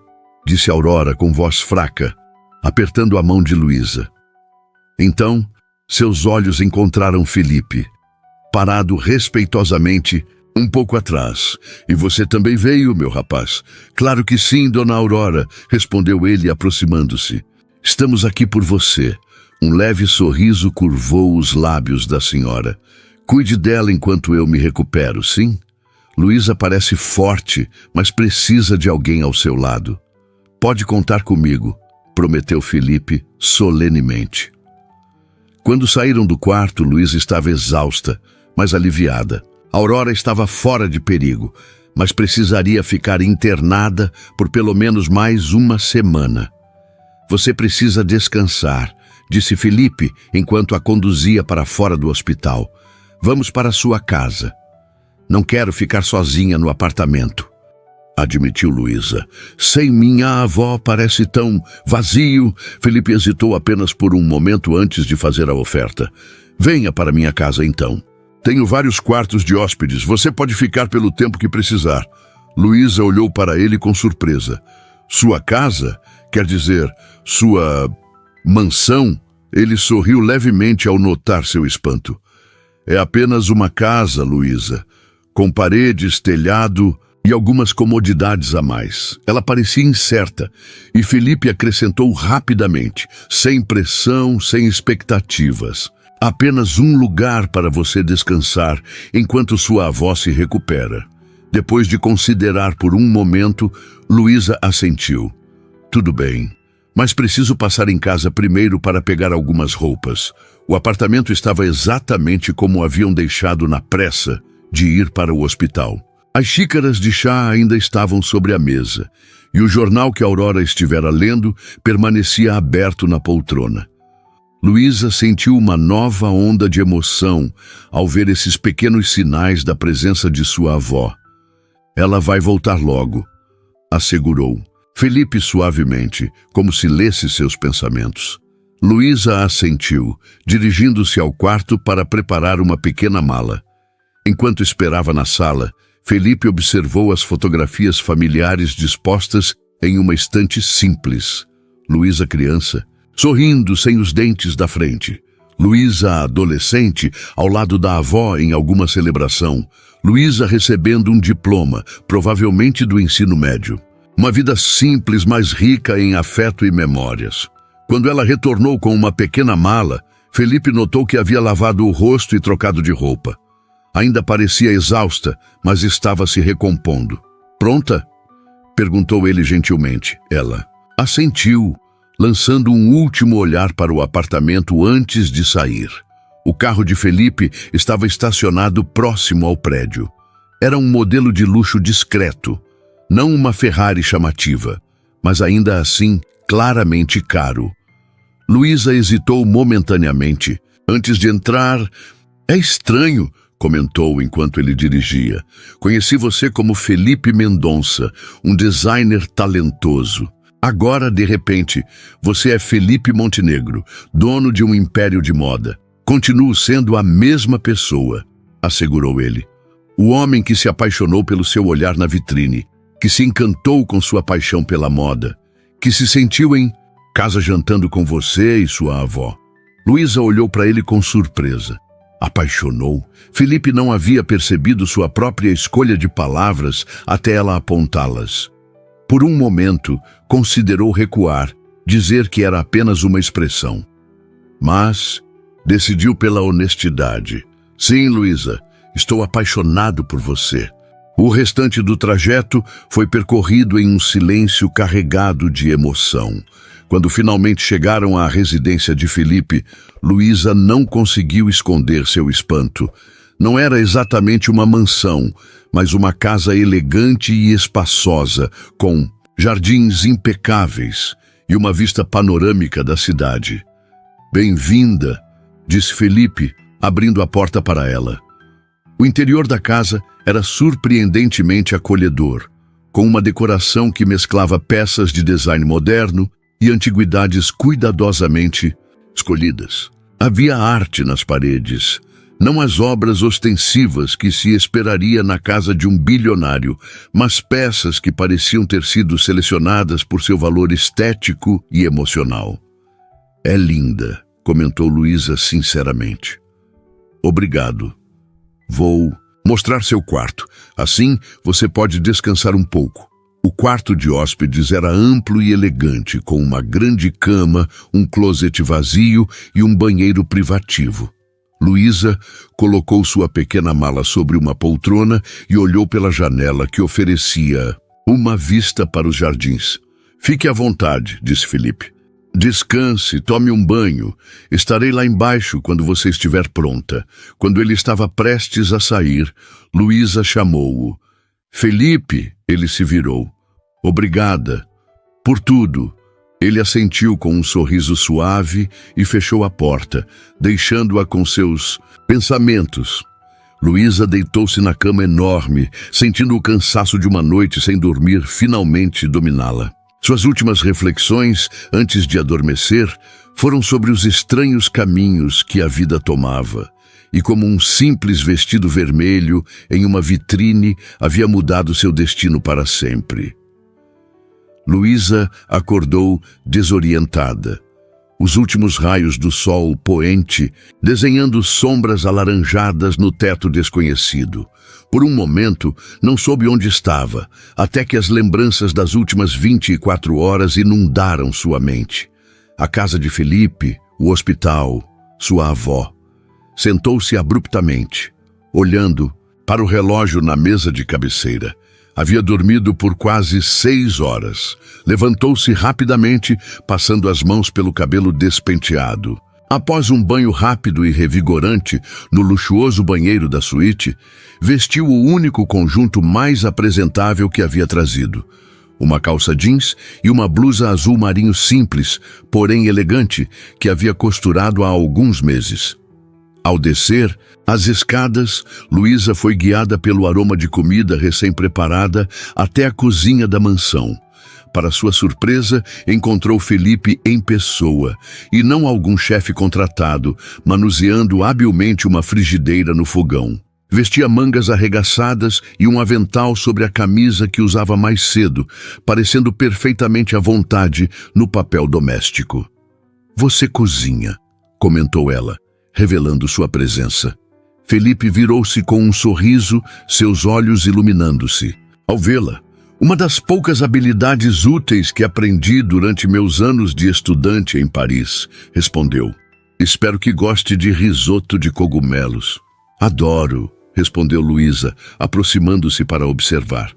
disse Aurora com voz fraca, apertando a mão de Luísa. Então, seus olhos encontraram Felipe, parado respeitosamente um pouco atrás. "E você também veio, meu rapaz?" "Claro que sim, dona Aurora", respondeu ele, aproximando-se. "Estamos aqui por você." Um leve sorriso curvou os lábios da senhora. "Cuide dela enquanto eu me recupero, sim? Luísa parece forte, mas precisa de alguém ao seu lado." "Pode contar comigo", prometeu Felipe solenemente. Quando saíram do quarto, Luísa estava exausta, mas aliviada. Aurora estava fora de perigo, mas precisaria ficar internada por pelo menos mais uma semana. "Você precisa descansar", disse Felipe enquanto a conduzia para fora do hospital. "Vamos para sua casa." "Não quero ficar sozinha no apartamento", admitiu Luísa. "Sem minha avó parece tão vazio." Felipe hesitou apenas por um momento antes de fazer a oferta. "Venha para minha casa então. Tenho vários quartos de hóspedes. Você pode ficar pelo tempo que precisar." Luísa olhou para ele com surpresa. "Sua casa? Quer dizer, sua mansão?" Ele sorriu levemente ao notar seu espanto. "É apenas uma casa, Luísa, com paredes, telhado e algumas comodidades a mais." Ela parecia incerta, e Felipe acrescentou rapidamente, sem pressão, sem expectativas. "Apenas um lugar para você descansar enquanto sua avó se recupera." Depois de considerar por um momento, Luísa assentiu. "Tudo bem, mas preciso passar em casa primeiro para pegar algumas roupas." O apartamento estava exatamente como haviam deixado na pressa de ir para o hospital. As xícaras de chá ainda estavam sobre a mesa, e o jornal que Aurora estivera lendo permanecia aberto na poltrona. Luísa sentiu uma nova onda de emoção ao ver esses pequenos sinais da presença de sua avó. "Ela vai voltar logo", assegurou Felipe suavemente, como se lesse seus pensamentos. Luísa assentiu, dirigindo-se ao quarto para preparar uma pequena mala. Enquanto esperava na sala, Felipe observou as fotografias familiares dispostas em uma estante simples. Luísa criança, sorrindo sem os dentes da frente. Luísa adolescente, ao lado da avó em alguma celebração. Luísa recebendo um diploma, provavelmente do ensino médio. Uma vida simples, mas rica em afeto e memórias. Quando ela retornou com uma pequena mala, Felipe notou que havia lavado o rosto e trocado de roupa. Ainda parecia exausta, mas estava se recompondo. "Pronta?" perguntou ele gentilmente. Ela assentiu, lançando um último olhar para o apartamento antes de sair. O carro de Felipe estava estacionado próximo ao prédio. Era um modelo de luxo discreto, não uma Ferrari chamativa, mas ainda assim claramente caro. Luísa hesitou momentaneamente. Antes de entrar, "É estranho", comentou enquanto ele dirigia. "Conheci você como Felipe Mendonça, um designer talentoso. Agora, de repente, você é Felipe Montenegro, dono de um império de moda. Continuo sendo a mesma pessoa", assegurou ele. "O homem que se apaixonou pelo seu olhar na vitrine, que se encantou com sua paixão pela moda, que se sentiu em casa jantando com você e sua avó." Luísa olhou para ele com surpresa. Apaixonou? Felipe não havia percebido sua própria escolha de palavras até ela apontá-las. Por um momento, considerou recuar, dizer que era apenas uma expressão. Mas decidiu pela honestidade. Sim, Luísa, estou apaixonado por você. O restante do trajeto foi percorrido em um silêncio carregado de emoção. Quando finalmente chegaram à residência de Felipe, Luísa não conseguiu esconder seu espanto. Não era exatamente uma mansão, mas uma casa elegante e espaçosa, com jardins impecáveis e uma vista panorâmica da cidade. Bem-vinda, disse Felipe, abrindo a porta para ela. O interior da casa era surpreendentemente acolhedor, com uma decoração que mesclava peças de design moderno e antiguidades cuidadosamente escolhidas. Havia arte nas paredes, não as obras ostensivas que se esperaria na casa de um bilionário, mas peças que pareciam ter sido selecionadas por seu valor estético e emocional. É linda, comentou Luísa sinceramente. Obrigado. Vou mostrar seu quarto. Assim, você pode descansar um pouco. O quarto de hóspedes era amplo e elegante, com uma grande cama, um closet vazio e um banheiro privativo. Luísa colocou sua pequena mala sobre uma poltrona e olhou pela janela que oferecia uma vista para os jardins. Fique à vontade, disse Felipe. Descanse, tome um banho. Estarei lá embaixo quando você estiver pronta. Quando ele estava prestes a sair, Luísa chamou-o. Felipe, ele se virou. Obrigada. Por tudo. Ele assentiu com um sorriso suave e fechou a porta, deixando-a com seus pensamentos. Luísa deitou-se na cama enorme, sentindo o cansaço de uma noite sem dormir finalmente dominá-la. Suas últimas reflexões, antes de adormecer, foram sobre os estranhos caminhos que a vida tomava, e como um simples vestido vermelho em uma vitrine havia mudado seu destino para sempre. Luísa acordou desorientada. Os últimos raios do sol poente, desenhando sombras alaranjadas no teto desconhecido. Por um momento, não soube onde estava, até que as lembranças das últimas 24 horas inundaram sua mente. A casa de Felipe, o hospital, sua avó. Sentou-se abruptamente, olhando para o relógio na mesa de cabeceira. Havia dormido por quase 6 horas. Levantou-se rapidamente, passando as mãos pelo cabelo despenteado. Após um banho rápido e revigorante no luxuoso banheiro da suíte, vestiu o único conjunto mais apresentável que havia trazido. Uma calça jeans e uma blusa azul marinho simples, porém elegante, que havia costurado há alguns meses. Ao descer as escadas, Luísa foi guiada pelo aroma de comida recém-preparada até a cozinha da mansão. Para sua surpresa, encontrou Felipe em pessoa, e não algum chefe contratado, manuseando habilmente uma frigideira no fogão. Vestia mangas arregaçadas e um avental sobre a camisa que usava mais cedo, parecendo perfeitamente à vontade no papel doméstico. "Você cozinha", comentou ela, revelando sua presença. Felipe virou-se com um sorriso, seus olhos iluminando-se. Ao vê-la, "Uma das poucas habilidades úteis que aprendi durante meus anos de estudante em Paris", respondeu. "Espero que goste de risoto de cogumelos." "Adoro", respondeu Luísa, aproximando-se para observar.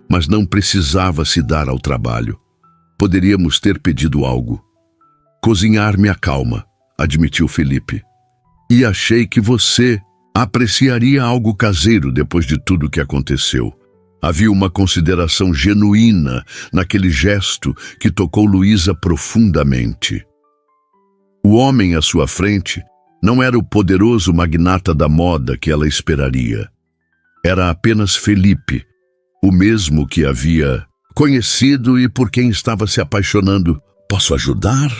Mas não precisava se dar ao trabalho. Poderíamos ter pedido algo. "Cozinhar me acalma", admitiu Felipe. "E achei que você apreciaria algo caseiro depois de tudo que aconteceu." Havia uma consideração genuína naquele gesto que tocou Luísa profundamente. O homem à sua frente não era o poderoso magnata da moda que ela esperaria. Era apenas Felipe, o mesmo que havia conhecido e por quem estava se apaixonando. "Posso ajudar?",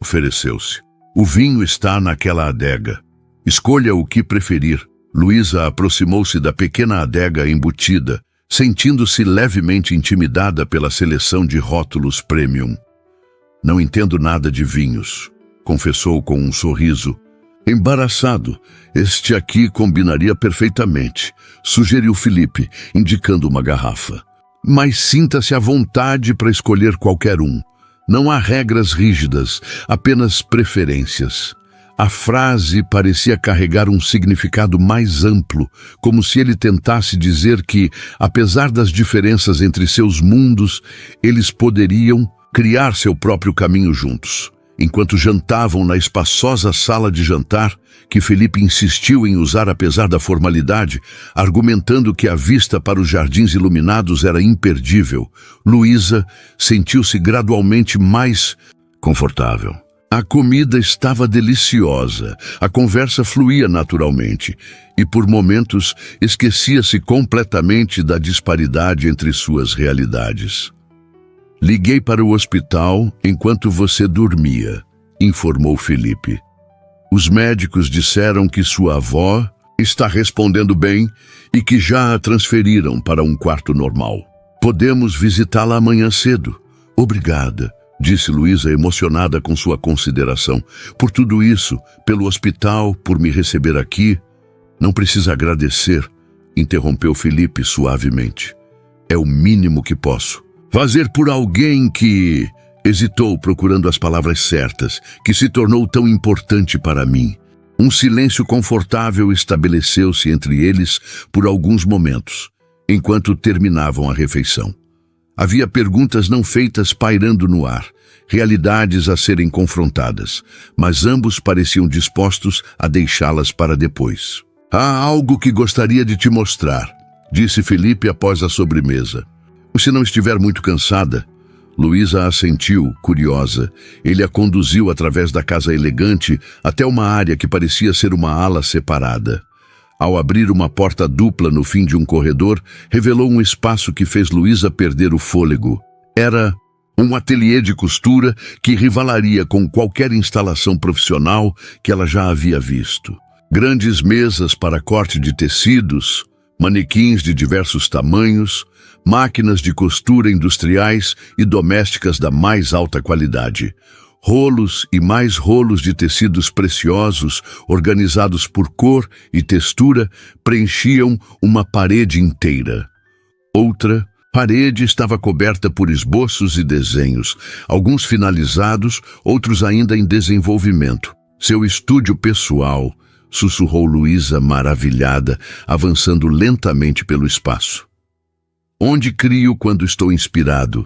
ofereceu-se. "O vinho está naquela adega. Escolha o que preferir." Luísa aproximou-se da pequena adega embutida, sentindo-se levemente intimidada pela seleção de rótulos premium. "Não entendo nada de vinhos", confessou com um sorriso. "Embaraçado, este aqui combinaria perfeitamente", sugeriu Felipe, indicando uma garrafa. "Mas sinta-se à vontade para escolher qualquer um. Não há regras rígidas, apenas preferências." A frase parecia carregar um significado mais amplo, como se ele tentasse dizer que, apesar das diferenças entre seus mundos, eles poderiam criar seu próprio caminho juntos. Enquanto jantavam na espaçosa sala de jantar, que Felipe insistiu em usar apesar da formalidade, argumentando que a vista para os jardins iluminados era imperdível, Luísa sentiu-se gradualmente mais confortável. A comida estava deliciosa, a conversa fluía naturalmente, e por momentos esquecia-se completamente da disparidade entre suas realidades. Liguei para o hospital enquanto você dormia, informou Felipe. Os médicos disseram que sua avó está respondendo bem e que já a transferiram para um quarto normal. Podemos visitá-la amanhã cedo. Obrigada, disse Luísa, emocionada com sua consideração. Por tudo isso, pelo hospital, por me receber aqui. Não precisa agradecer, interrompeu Felipe suavemente. É o mínimo que posso. Fazer por alguém que... Hesitou, procurando as palavras certas, que se tornou tão importante para mim. Um silêncio confortável estabeleceu-se entre eles por alguns momentos, enquanto terminavam a refeição. Havia perguntas não feitas pairando no ar, realidades a serem confrontadas, mas ambos pareciam dispostos a deixá-las para depois. Há algo que gostaria de te mostrar, disse Felipe após a sobremesa. Se não estiver muito cansada... Luísa assentiu, curiosa. Ele a conduziu através da casa elegante até uma área que parecia ser uma ala separada. Ao abrir uma porta dupla no fim de um corredor, revelou um espaço que fez Luísa perder o fôlego. Era um ateliê de costura que rivalaria com qualquer instalação profissional que ela já havia visto. Grandes mesas para corte de tecidos, manequins de diversos tamanhos, máquinas de costura industriais e domésticas da mais alta qualidade. Rolos e mais rolos de tecidos preciosos, organizados por cor e textura, preenchiam uma parede inteira. Outra parede estava coberta por esboços e desenhos, alguns finalizados, outros ainda em desenvolvimento. Seu estúdio pessoal, sussurrou Luísa maravilhada, avançando lentamente pelo espaço. Onde crio quando estou inspirado,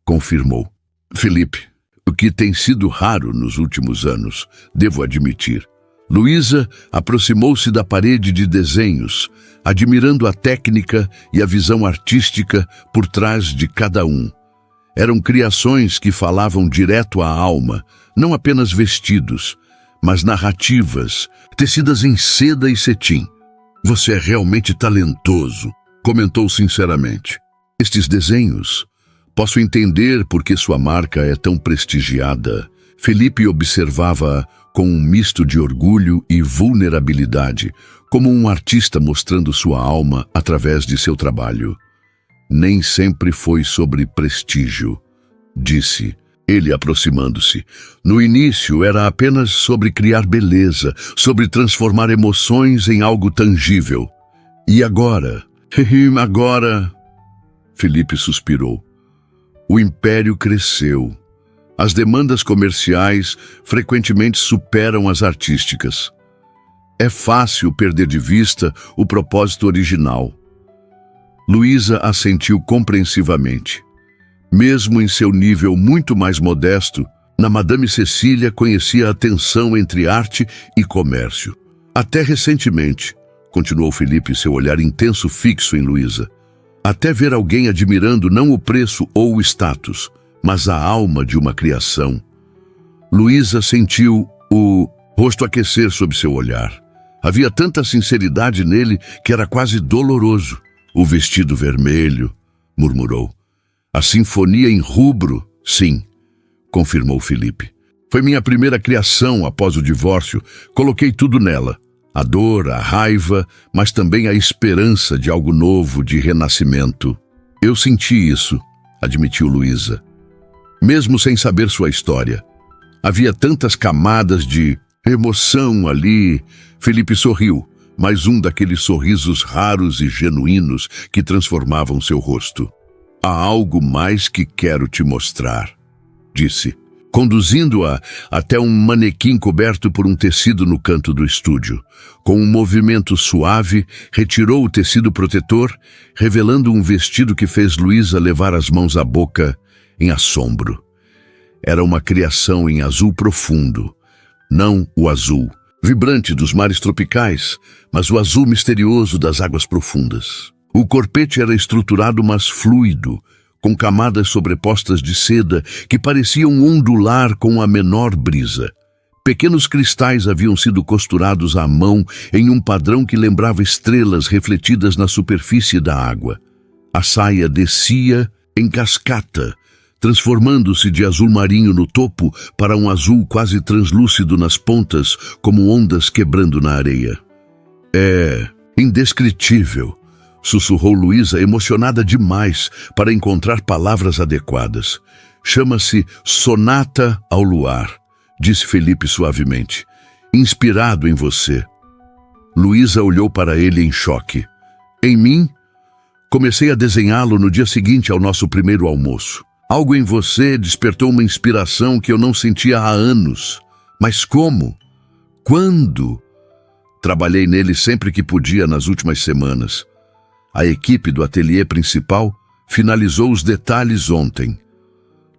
confirmou. Felipe, o que tem sido raro nos últimos anos, devo admitir. Luísa aproximou-se da parede de desenhos, admirando a técnica e a visão artística por trás de cada um. Eram criações que falavam direto à alma, não apenas vestidos, mas narrativas, tecidas em seda e cetim. Você é realmente talentoso, comentou sinceramente. Estes desenhos, posso entender por que sua marca é tão prestigiada. Felipe observava com um misto de orgulho e vulnerabilidade, como um artista mostrando sua alma através de seu trabalho. Nem sempre foi sobre prestígio, disse ele aproximando-se. No início era apenas sobre criar beleza, sobre transformar emoções em algo tangível. E agora... Agora... Felipe suspirou. O império cresceu. As demandas comerciais frequentemente superam as artísticas. É fácil perder de vista o propósito original. Luísa assentiu compreensivamente. Mesmo em seu nível muito mais modesto, na Madame Cecília conhecia a tensão entre arte e comércio. Até recentemente, continuou Felipe, seu olhar intenso fixo em Luísa. Até ver alguém admirando não o preço ou o status, mas a alma de uma criação. Luísa sentiu o rosto aquecer sob seu olhar. Havia tanta sinceridade nele que era quase doloroso. O vestido vermelho, murmurou. A sinfonia em rubro, sim, confirmou Felipe. Foi minha primeira criação após o divórcio. Coloquei tudo nela. A dor, a raiva, mas também a esperança de algo novo, de renascimento. Eu senti isso, admitiu Luísa. Mesmo sem saber sua história. Havia tantas camadas de emoção ali. Felipe sorriu, mais um daqueles sorrisos raros e genuínos que transformavam seu rosto. Há algo mais que quero te mostrar, disse. conduzindo-a até um manequim coberto por um tecido no canto do estúdio. Com um movimento suave, retirou o tecido protetor, revelando um vestido que fez Luísa levar as mãos à boca em assombro. Era uma criação em azul profundo, não o azul vibrante dos mares tropicais, mas o azul misterioso das águas profundas. O corpete era estruturado, mas fluido, com camadas sobrepostas de seda que pareciam ondular com a menor brisa. Pequenos cristais haviam sido costurados à mão em um padrão que lembrava estrelas refletidas na superfície da água. A saia descia em cascata, transformando-se de azul marinho no topo para um azul quase translúcido nas pontas, como ondas quebrando na areia. É indescritível, sussurrou Luísa, emocionada demais para encontrar palavras adequadas. Chama-se Sonata ao Luar, disse Felipe suavemente. Inspirado em você. Luísa olhou para ele em choque. Em mim? Comecei a desenhá-lo no dia seguinte ao nosso primeiro almoço. Algo em você despertou uma inspiração que eu não sentia há anos. Mas como? Quando? Trabalhei nele sempre que podia nas últimas semanas. A equipe do ateliê principal finalizou os detalhes ontem.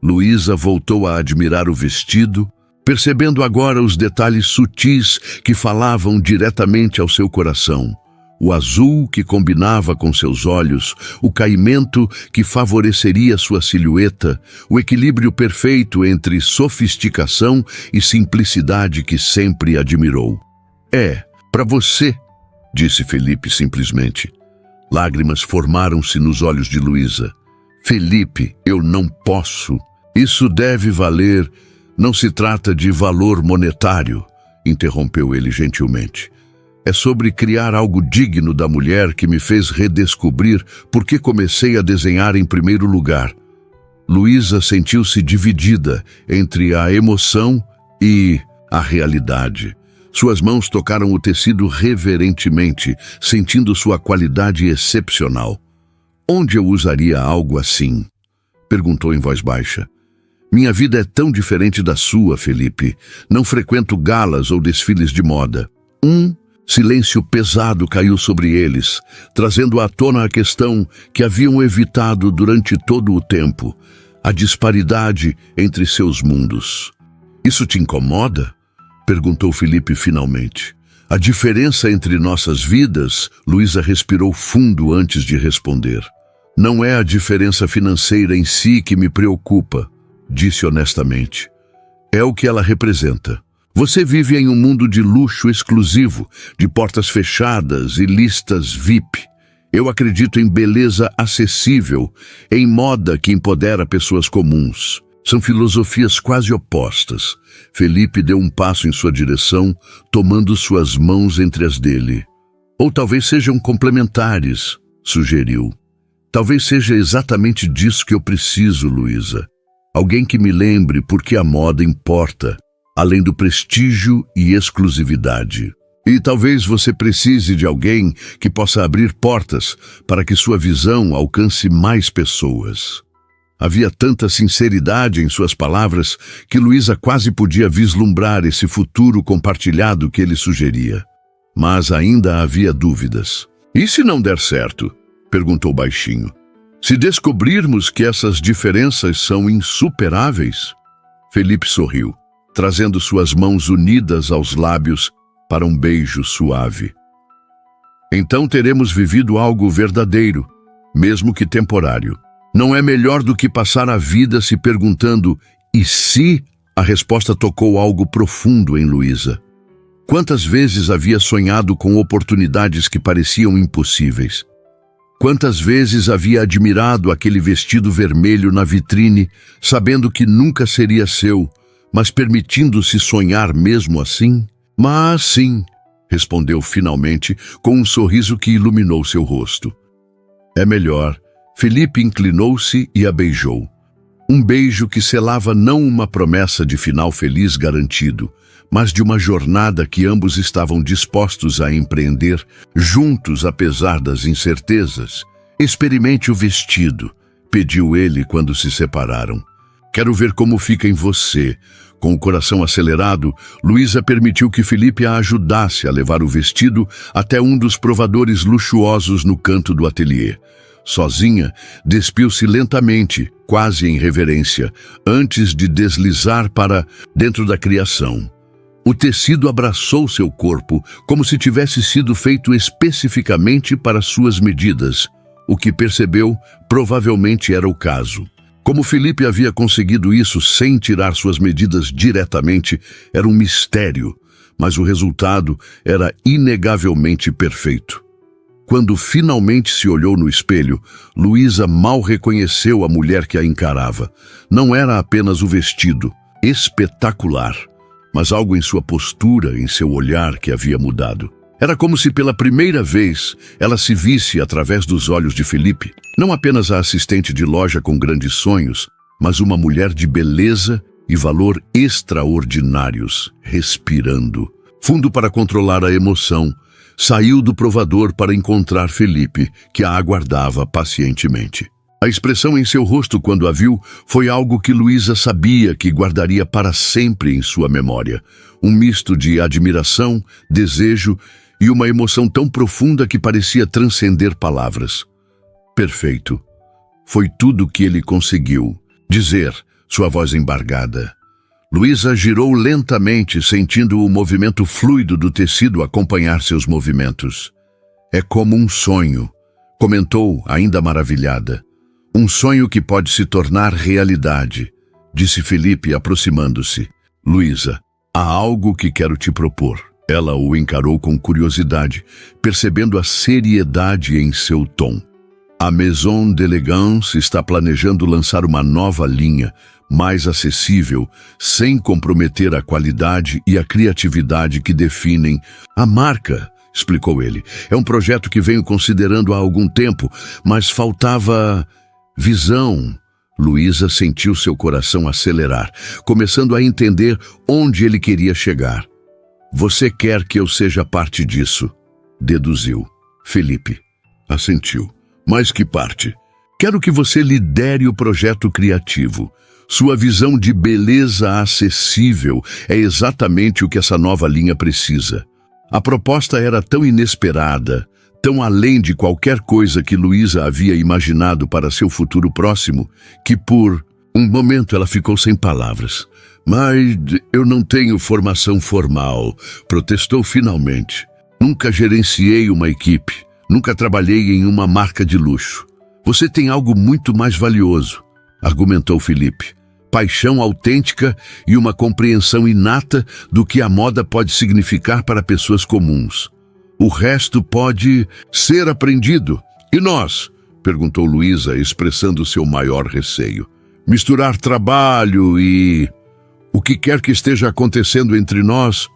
Luísa voltou a admirar o vestido, percebendo agora os detalhes sutis que falavam diretamente ao seu coração. O azul que combinava com seus olhos, o caimento que favoreceria sua silhueta, o equilíbrio perfeito entre sofisticação e simplicidade que sempre admirou. É, para você, disse Felipe simplesmente. Lágrimas formaram-se nos olhos de Luísa. Felipe, eu não posso. Isso deve valer. Não se trata de valor monetário, interrompeu ele gentilmente. É sobre criar algo digno da mulher que me fez redescobrir por que comecei a desenhar em primeiro lugar. Luísa sentiu-se dividida entre a emoção e a realidade. Suas mãos tocaram o tecido reverentemente, sentindo sua qualidade excepcional. Onde eu usaria algo assim? Perguntou em voz baixa. Minha vida é tão diferente da sua, Felipe. Não frequento galas ou desfiles de moda. Silêncio pesado caiu sobre eles, trazendo à tona a questão que haviam evitado durante todo o tempo, a disparidade entre seus mundos. Isso te incomoda? Perguntou Felipe finalmente. A diferença entre nossas vidas, Luísa respirou fundo antes de responder. Não é a diferença financeira em si que me preocupa, disse honestamente. É o que ela representa. Você vive em um mundo de luxo exclusivo, de portas fechadas e listas VIP. Eu acredito em beleza acessível, em moda que empodera pessoas comuns. São filosofias quase opostas. Felipe deu um passo em sua direção, tomando suas mãos entre as dele. Ou talvez sejam complementares, sugeriu. Talvez seja exatamente disso que eu preciso, Luísa. Alguém que me lembre por que a moda importa, além do prestígio e exclusividade. E talvez você precise de alguém que possa abrir portas para que sua visão alcance mais pessoas. Havia tanta sinceridade em suas palavras que Luísa quase podia vislumbrar esse futuro compartilhado que ele sugeria. Mas ainda havia dúvidas. E se não der certo? Perguntou baixinho. Se descobrirmos que essas diferenças são insuperáveis? Felipe sorriu, trazendo suas mãos unidas aos lábios para um beijo suave. Então teremos vivido algo verdadeiro, mesmo que temporário. Não é melhor do que passar a vida se perguntando, e se? A resposta tocou algo profundo em Luísa. Quantas vezes havia sonhado com oportunidades que pareciam impossíveis? Quantas vezes havia admirado aquele vestido vermelho na vitrine, sabendo que nunca seria seu, mas permitindo-se sonhar mesmo assim? Mas sim, respondeu finalmente, com um sorriso que iluminou seu rosto. É melhor. Felipe inclinou-se e a beijou. Um beijo que selava não uma promessa de final feliz garantido, mas de uma jornada que ambos estavam dispostos a empreender, juntos apesar das incertezas. Experimente o vestido, pediu ele quando se separaram. Quero ver como fica em você. Com o coração acelerado, Luísa permitiu que Felipe a ajudasse a levar o vestido até um dos provadores luxuosos no canto do ateliê. Sozinha, despiu-se lentamente, quase em reverência, antes de deslizar para dentro da criação. O tecido abraçou seu corpo como se tivesse sido feito especificamente para suas medidas. O que percebeu provavelmente era o caso. Como Felipe havia conseguido isso sem tirar suas medidas diretamente, era um mistério, mas o resultado era inegavelmente perfeito. Quando finalmente se olhou no espelho, Luísa mal reconheceu a mulher que a encarava. Não era apenas o vestido, espetacular, mas algo em sua postura, em seu olhar que havia mudado. Era como se pela primeira vez ela se visse através dos olhos de Felipe, não apenas a assistente de loja com grandes sonhos, mas uma mulher de beleza e valor extraordinários, respirando. Fundo para controlar a emoção, saiu do provador para encontrar Felipe, que a aguardava pacientemente. A expressão em seu rosto quando a viu foi algo que Luísa sabia que guardaria para sempre em sua memória. Um misto de admiração, desejo e uma emoção tão profunda que parecia transcender palavras. Perfeito. Foi tudo que ele conseguiu dizer, sua voz embargada. Luísa girou lentamente, sentindo o movimento fluido do tecido acompanhar seus movimentos. É como um sonho, comentou, ainda maravilhada. Um sonho que pode se tornar realidade, disse Felipe, aproximando-se. Luísa, há algo que quero te propor. Ela o encarou com curiosidade, percebendo a seriedade em seu tom. A Maison d'Elegance está planejando lançar uma nova linha, mais acessível, sem comprometer a qualidade e a criatividade que definem a marca, explicou ele. É um projeto que venho considerando há algum tempo, mas faltava visão. Luísa sentiu seu coração acelerar, começando a entender onde ele queria chegar. Você quer que eu seja parte disso? Deduziu. Felipe assentiu. Mais que parte. Quero que você lidere o projeto criativo. Sua visão de beleza acessível é exatamente o que essa nova linha precisa. A proposta era tão inesperada, tão além de qualquer coisa que Luísa havia imaginado para seu futuro próximo, que por um momento ela ficou sem palavras. Mas eu não tenho formação formal, protestou finalmente. Nunca gerenciei uma equipe, nunca trabalhei em uma marca de luxo. Você tem algo muito mais valioso, argumentou Felipe. Paixão autêntica e uma compreensão inata do que a moda pode significar para pessoas comuns. O resto pode ser aprendido. E nós? Perguntou Luísa, expressando seu maior receio. Misturar trabalho e o que quer que esteja acontecendo entre nós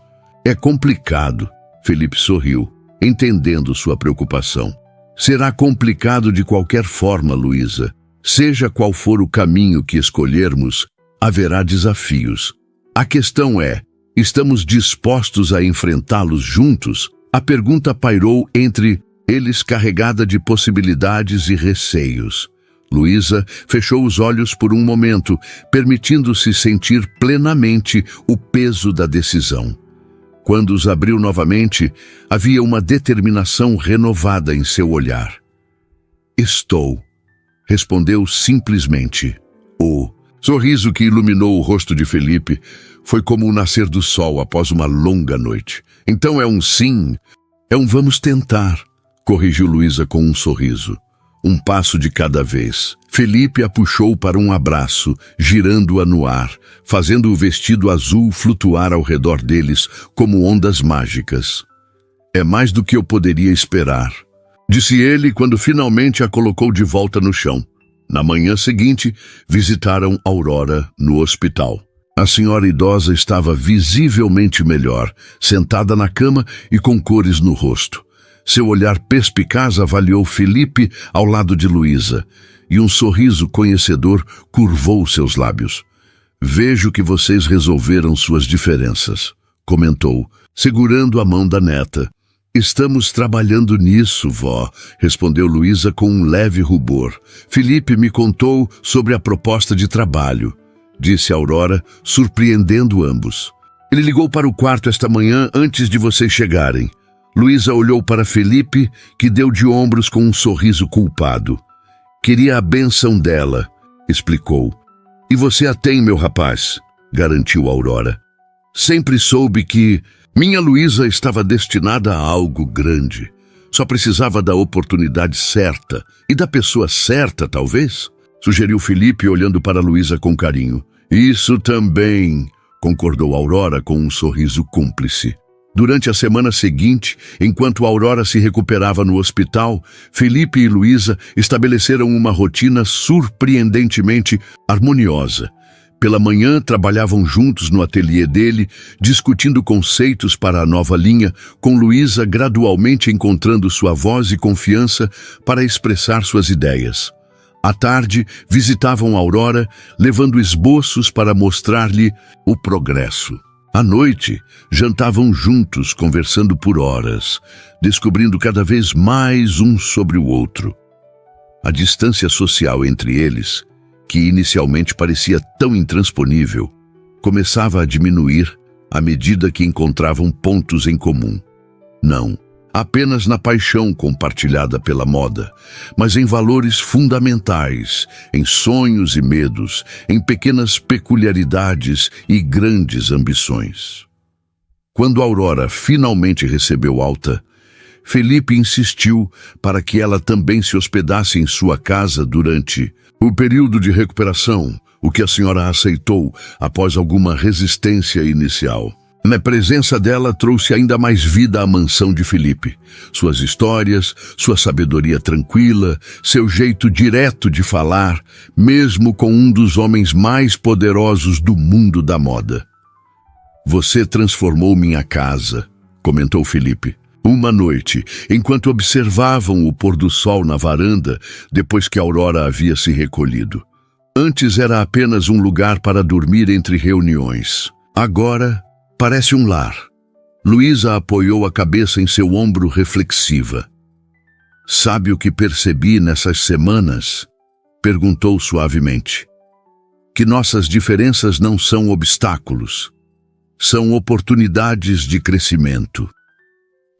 é complicado. Felipe sorriu, entendendo sua preocupação. Será complicado de qualquer forma, Luísa. Seja qual for o caminho que escolhermos, haverá desafios. A questão é, estamos dispostos a enfrentá-los juntos? A pergunta pairou entre eles carregada de possibilidades e receios. Luísa fechou os olhos por um momento, permitindo-se sentir plenamente o peso da decisão. Quando os abriu novamente, havia uma determinação renovada em seu olhar. Estou, respondeu simplesmente. O sorriso que iluminou o rosto de Felipe foi como o nascer do sol após uma longa noite. Então é um sim, é um vamos tentar, corrigiu Luísa com um sorriso. Um passo de cada vez. Felipe a puxou para um abraço, girando-a no ar, fazendo o vestido azul flutuar ao redor deles como ondas mágicas. É mais do que eu poderia esperar, disse ele quando finalmente a colocou de volta no chão. Na manhã seguinte, visitaram Aurora no hospital. A senhora idosa estava visivelmente melhor, sentada na cama e com cores no rosto. Seu olhar perspicaz avaliou Felipe ao lado de Luísa, e um sorriso conhecedor curvou seus lábios. Vejo que vocês resolveram suas diferenças, comentou, segurando a mão da neta. Estamos trabalhando nisso, vó, respondeu Luísa com um leve rubor. Felipe me contou sobre a proposta de trabalho. disse Aurora, surpreendendo ambos. Ele ligou para o quarto esta manhã antes de vocês chegarem. Luísa olhou para Felipe, que deu de ombros com um sorriso culpado. Queria a bênção dela, explicou. E você a tem, meu rapaz, garantiu Aurora. Sempre soube que minha Luísa estava destinada a algo grande. Só precisava da oportunidade certa e da pessoa certa, talvez, sugeriu Felipe, olhando para Luísa com carinho. Isso também, concordou Aurora com um sorriso cúmplice. Durante a semana seguinte, enquanto Aurora se recuperava no hospital, Felipe e Luísa estabeleceram uma rotina surpreendentemente harmoniosa. Pela manhã, trabalhavam juntos no ateliê dele, discutindo conceitos para a nova linha, com Luísa gradualmente encontrando sua voz e confiança para expressar suas ideias. À tarde, visitavam Aurora, levando esboços para mostrar-lhe o progresso. À noite, jantavam juntos, conversando por horas, descobrindo cada vez mais um sobre o outro. A distância social entre eles, que inicialmente parecia tão intransponível, começava a diminuir à medida que encontravam pontos em comum. Não apenas na paixão compartilhada pela moda, mas em valores fundamentais, em sonhos e medos, em pequenas peculiaridades e grandes ambições. Quando Aurora finalmente recebeu alta, Felipe insistiu para que ela também se hospedasse em sua casa durante o período de recuperação, o que a senhora aceitou após alguma resistência inicial. A presença dela trouxe ainda mais vida à mansão de Felipe. Suas histórias, sua sabedoria tranquila, seu jeito direto de falar, mesmo com um dos homens mais poderosos do mundo da moda. Você transformou minha casa, comentou Felipe. Uma noite, enquanto observavam o pôr do sol na varanda, depois que Aurora havia se recolhido. Antes era apenas um lugar para dormir entre reuniões. Agora, parece um lar. Luísa apoiou a cabeça em seu ombro reflexiva. Sabe o que percebi nessas semanas? Perguntou suavemente. Que nossas diferenças não são obstáculos. São oportunidades de crescimento.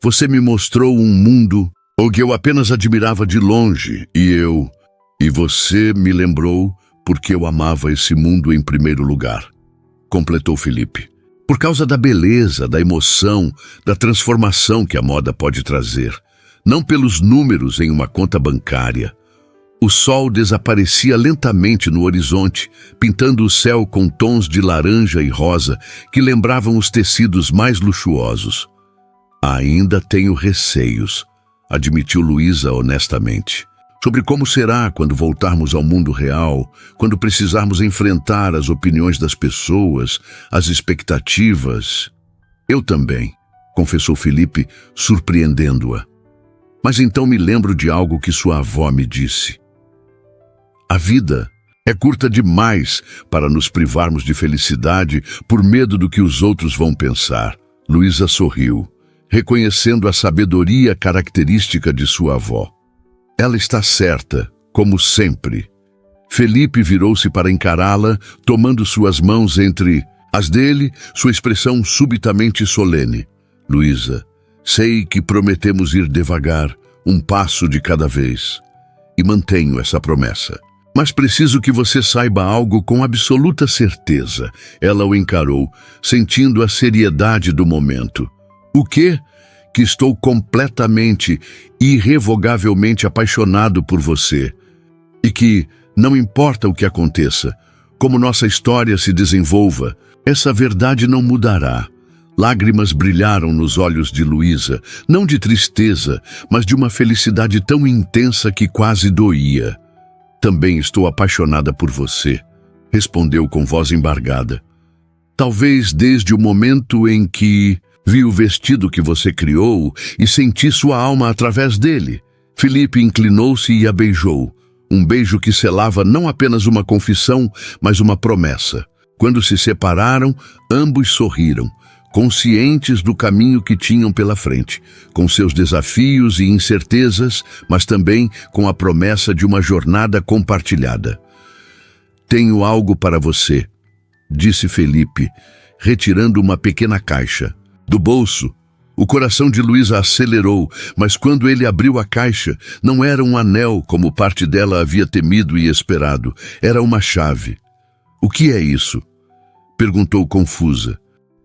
Você me mostrou um mundo que eu apenas admirava de longe, e você me lembrou porque eu amava esse mundo em primeiro lugar, completou Felipe. Por causa da beleza, da emoção, da transformação que a moda pode trazer, não pelos números em uma conta bancária. O sol desaparecia lentamente no horizonte, pintando o céu com tons de laranja e rosa que lembravam os tecidos mais luxuosos. Ainda tenho receios, admitiu Luísa honestamente, sobre como será quando voltarmos ao mundo real, quando precisarmos enfrentar as opiniões das pessoas, as expectativas. Eu também, confessou Felipe, surpreendendo-a. Mas então me lembro de algo que sua avó me disse. A vida é curta demais para nos privarmos de felicidade por medo do que os outros vão pensar. Luísa sorriu, reconhecendo a sabedoria característica de sua avó. Ela está certa, como sempre. Felipe virou-se para encará-la, tomando suas mãos entre as dele, sua expressão subitamente solene. Luísa, sei que prometemos ir devagar, um passo de cada vez. E mantenho essa promessa. Mas preciso que você saiba algo com absoluta certeza. Ela o encarou, sentindo a seriedade do momento. O quê? Que estou completamente, irrevogavelmente apaixonado por você. E que, não importa o que aconteça, como nossa história se desenvolva, essa verdade não mudará. Lágrimas brilharam nos olhos de Luísa, não de tristeza, mas de uma felicidade tão intensa que quase doía. Também estou apaixonada por você, respondeu com voz embargada. Talvez desde o momento em que vi o vestido que você criou e senti sua alma através dele. Felipe inclinou-se e a beijou. Um beijo que selava não apenas uma confissão, mas uma promessa. Quando se separaram, ambos sorriram, conscientes do caminho que tinham pela frente, com seus desafios e incertezas, mas também com a promessa de uma jornada compartilhada. Tenho algo para você, disse Felipe, retirando uma pequena caixa. Do bolso, o coração de Luísa acelerou, mas quando ele abriu a caixa, não era um anel como parte dela havia temido e esperado. Era uma chave. O que é isso? Perguntou confusa.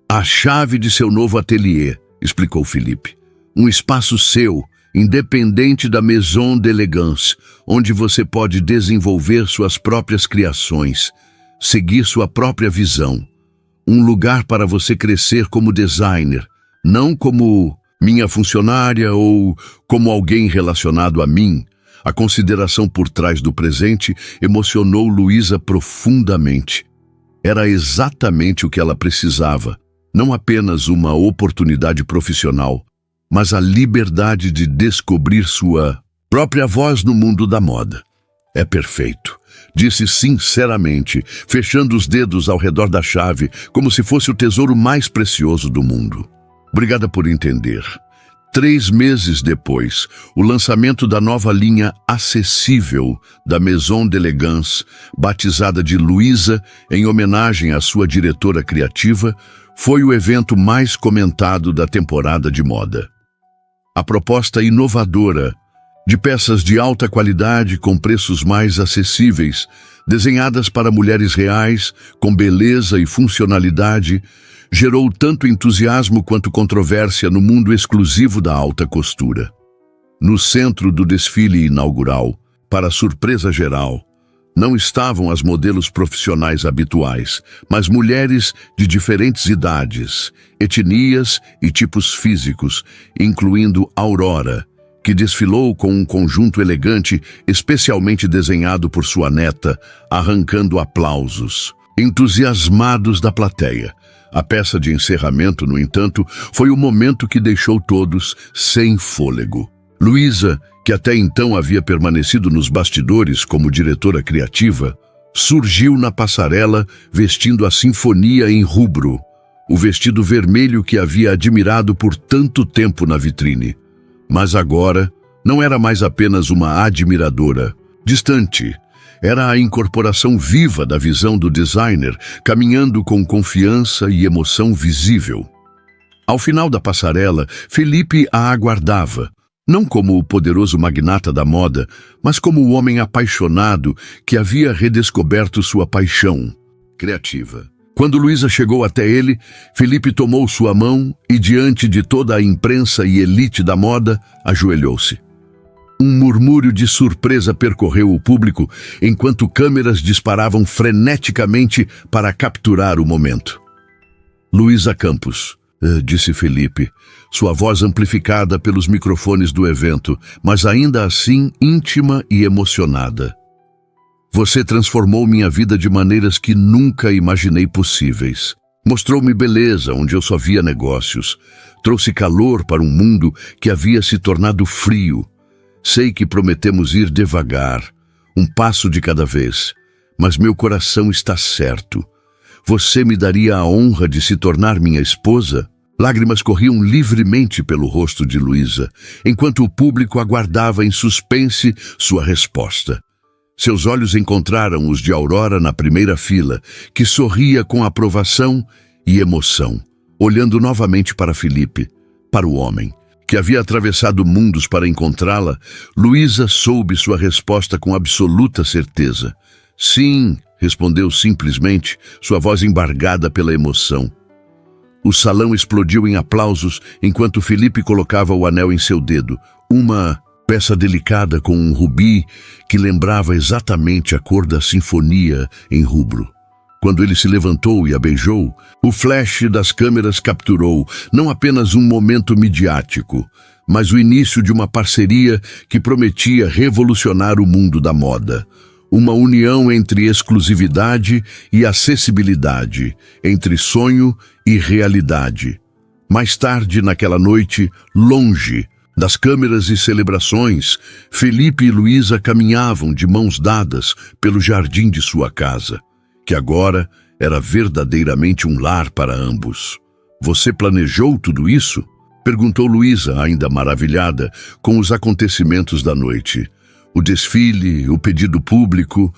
A chave de seu novo ateliê, explicou Felipe. Um espaço seu, independente da Maison d'Elegance, onde você pode desenvolver suas próprias criações, seguir sua própria visão. Um lugar para você crescer como designer, não como minha funcionária ou como alguém relacionado a mim. A consideração por trás do presente emocionou Luísa profundamente. Era exatamente o que ela precisava, não apenas uma oportunidade profissional, mas a liberdade de descobrir sua própria voz no mundo da moda. É perfeito, disse sinceramente, fechando os dedos ao redor da chave, como se fosse o tesouro mais precioso do mundo. Obrigada por entender. 3 meses depois, o lançamento da nova linha acessível da Maison d'Elegance, batizada de Luísa em homenagem à sua diretora criativa, foi o evento mais comentado da temporada de moda. A proposta inovadora, de peças de alta qualidade com preços mais acessíveis, desenhadas para mulheres reais, com beleza e funcionalidade, gerou tanto entusiasmo quanto controvérsia no mundo exclusivo da alta costura. No centro do desfile inaugural, para surpresa geral, não estavam as modelos profissionais habituais, mas mulheres de diferentes idades, etnias e tipos físicos, incluindo Aurora, que desfilou com um conjunto elegante especialmente desenhado por sua neta, arrancando aplausos, entusiasmados da plateia. A peça de encerramento, no entanto, foi o momento que deixou todos sem fôlego. Luísa, que até então havia permanecido nos bastidores como diretora criativa, surgiu na passarela vestindo a sinfonia em rubro, o vestido vermelho que havia admirado por tanto tempo na vitrine. Mas agora não era mais apenas uma admiradora distante. Era a incorporação viva da visão do designer, caminhando com confiança e emoção visível. Ao final da passarela, Felipe a aguardava, não como o poderoso magnata da moda, mas como o homem apaixonado que havia redescoberto sua paixão criativa. Quando Luísa chegou até ele, Felipe tomou sua mão e, diante de toda a imprensa e elite da moda, ajoelhou-se. Um murmúrio de surpresa percorreu o público enquanto câmeras disparavam freneticamente para capturar o momento. Luísa Campos, disse Felipe, sua voz amplificada pelos microfones do evento, mas ainda assim íntima e emocionada. Você transformou minha vida de maneiras que nunca imaginei possíveis. Mostrou-me beleza onde eu só via negócios. Trouxe calor para um mundo que havia se tornado frio. Sei que prometemos ir devagar, um passo de cada vez, mas meu coração está certo. Você me daria a honra de se tornar minha esposa? Lágrimas corriam livremente pelo rosto de Luísa, enquanto o público aguardava em suspense sua resposta. Seus olhos encontraram os de Aurora na primeira fila, que sorria com aprovação e emoção, olhando novamente para Felipe, para o homem, que havia atravessado mundos para encontrá-la. Luísa soube sua resposta com absoluta certeza. Sim, respondeu simplesmente, sua voz embargada pela emoção. O salão explodiu em aplausos enquanto Felipe colocava o anel em seu dedo, uma peça delicada com um rubi que lembrava exatamente a cor da sinfonia em rubro. Quando ele se levantou e a beijou, o flash das câmeras capturou não apenas um momento midiático, mas o início de uma parceria que prometia revolucionar o mundo da moda. Uma união entre exclusividade e acessibilidade, entre sonho e realidade. Mais tarde, naquela noite, longe das câmeras e celebrações, Felipe e Luísa caminhavam de mãos dadas pelo jardim de sua casa, que agora era verdadeiramente um lar para ambos. Você planejou tudo isso? Perguntou Luísa, ainda maravilhada com os acontecimentos da noite. O desfile, o pedido público.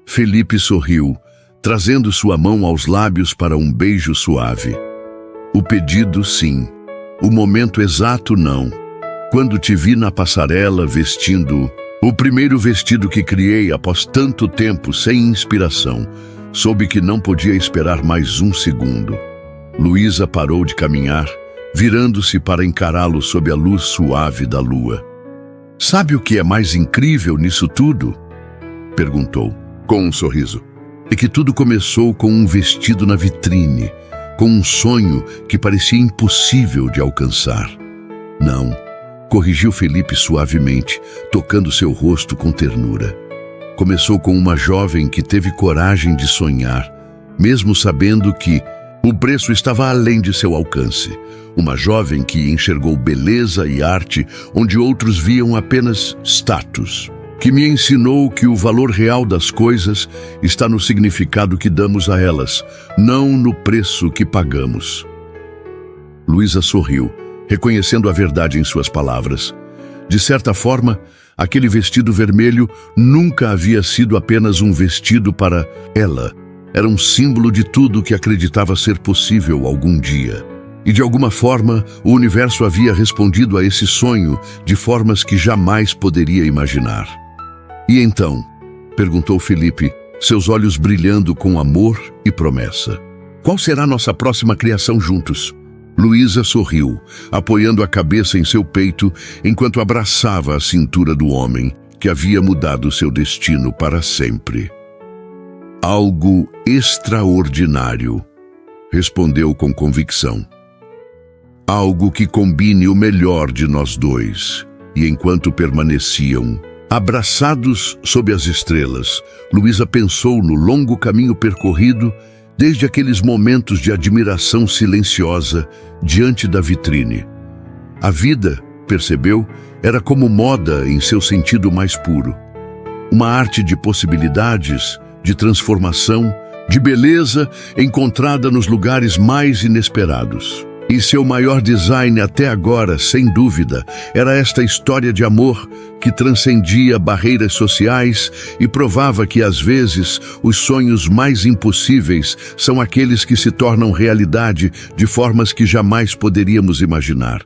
Felipe sorriu, trazendo sua mão aos lábios para um beijo suave. O pedido, sim. O momento exato, não. Quando te vi na passarela vestindo o primeiro vestido que criei após tanto tempo sem inspiração, soube que não podia esperar mais um segundo. Luísa parou de caminhar, virando-se para encará-lo sob a luz suave da lua. Sabe o que é mais incrível nisso tudo? Perguntou, com um sorriso. É que tudo começou com um vestido na vitrine, com um sonho que parecia impossível de alcançar. Não, corrigiu Felipe suavemente, tocando seu rosto com ternura. Começou com uma jovem que teve coragem de sonhar, mesmo sabendo que o preço estava além de seu alcance. Uma jovem que enxergou beleza e arte onde outros viam apenas status. Que me ensinou que o valor real das coisas está no significado que damos a elas, não no preço que pagamos. Luísa sorriu, reconhecendo a verdade em suas palavras. De certa forma, aquele vestido vermelho nunca havia sido apenas um vestido para ela. Era um símbolo de tudo que acreditava ser possível algum dia. E de alguma forma, o universo havia respondido a esse sonho de formas que jamais poderia imaginar. E então? Perguntou Felipe, seus olhos brilhando com amor e promessa. Qual será nossa próxima criação juntos? Luísa sorriu, apoiando a cabeça em seu peito enquanto abraçava a cintura do homem que havia mudado seu destino para sempre. Algo extraordinário, respondeu com convicção. Algo que combine o melhor de nós dois. E enquanto permaneciam abraçados sob as estrelas, Luísa pensou no longo caminho percorrido desde aqueles momentos de admiração silenciosa diante da vitrine. A vida, percebeu, era como moda em seu sentido mais puro. Uma arte de possibilidades, de transformação, de beleza encontrada nos lugares mais inesperados. E seu maior design até agora, sem dúvida, era esta história de amor que transcendia barreiras sociais e provava que, às vezes, os sonhos mais impossíveis são aqueles que se tornam realidade de formas que jamais poderíamos imaginar.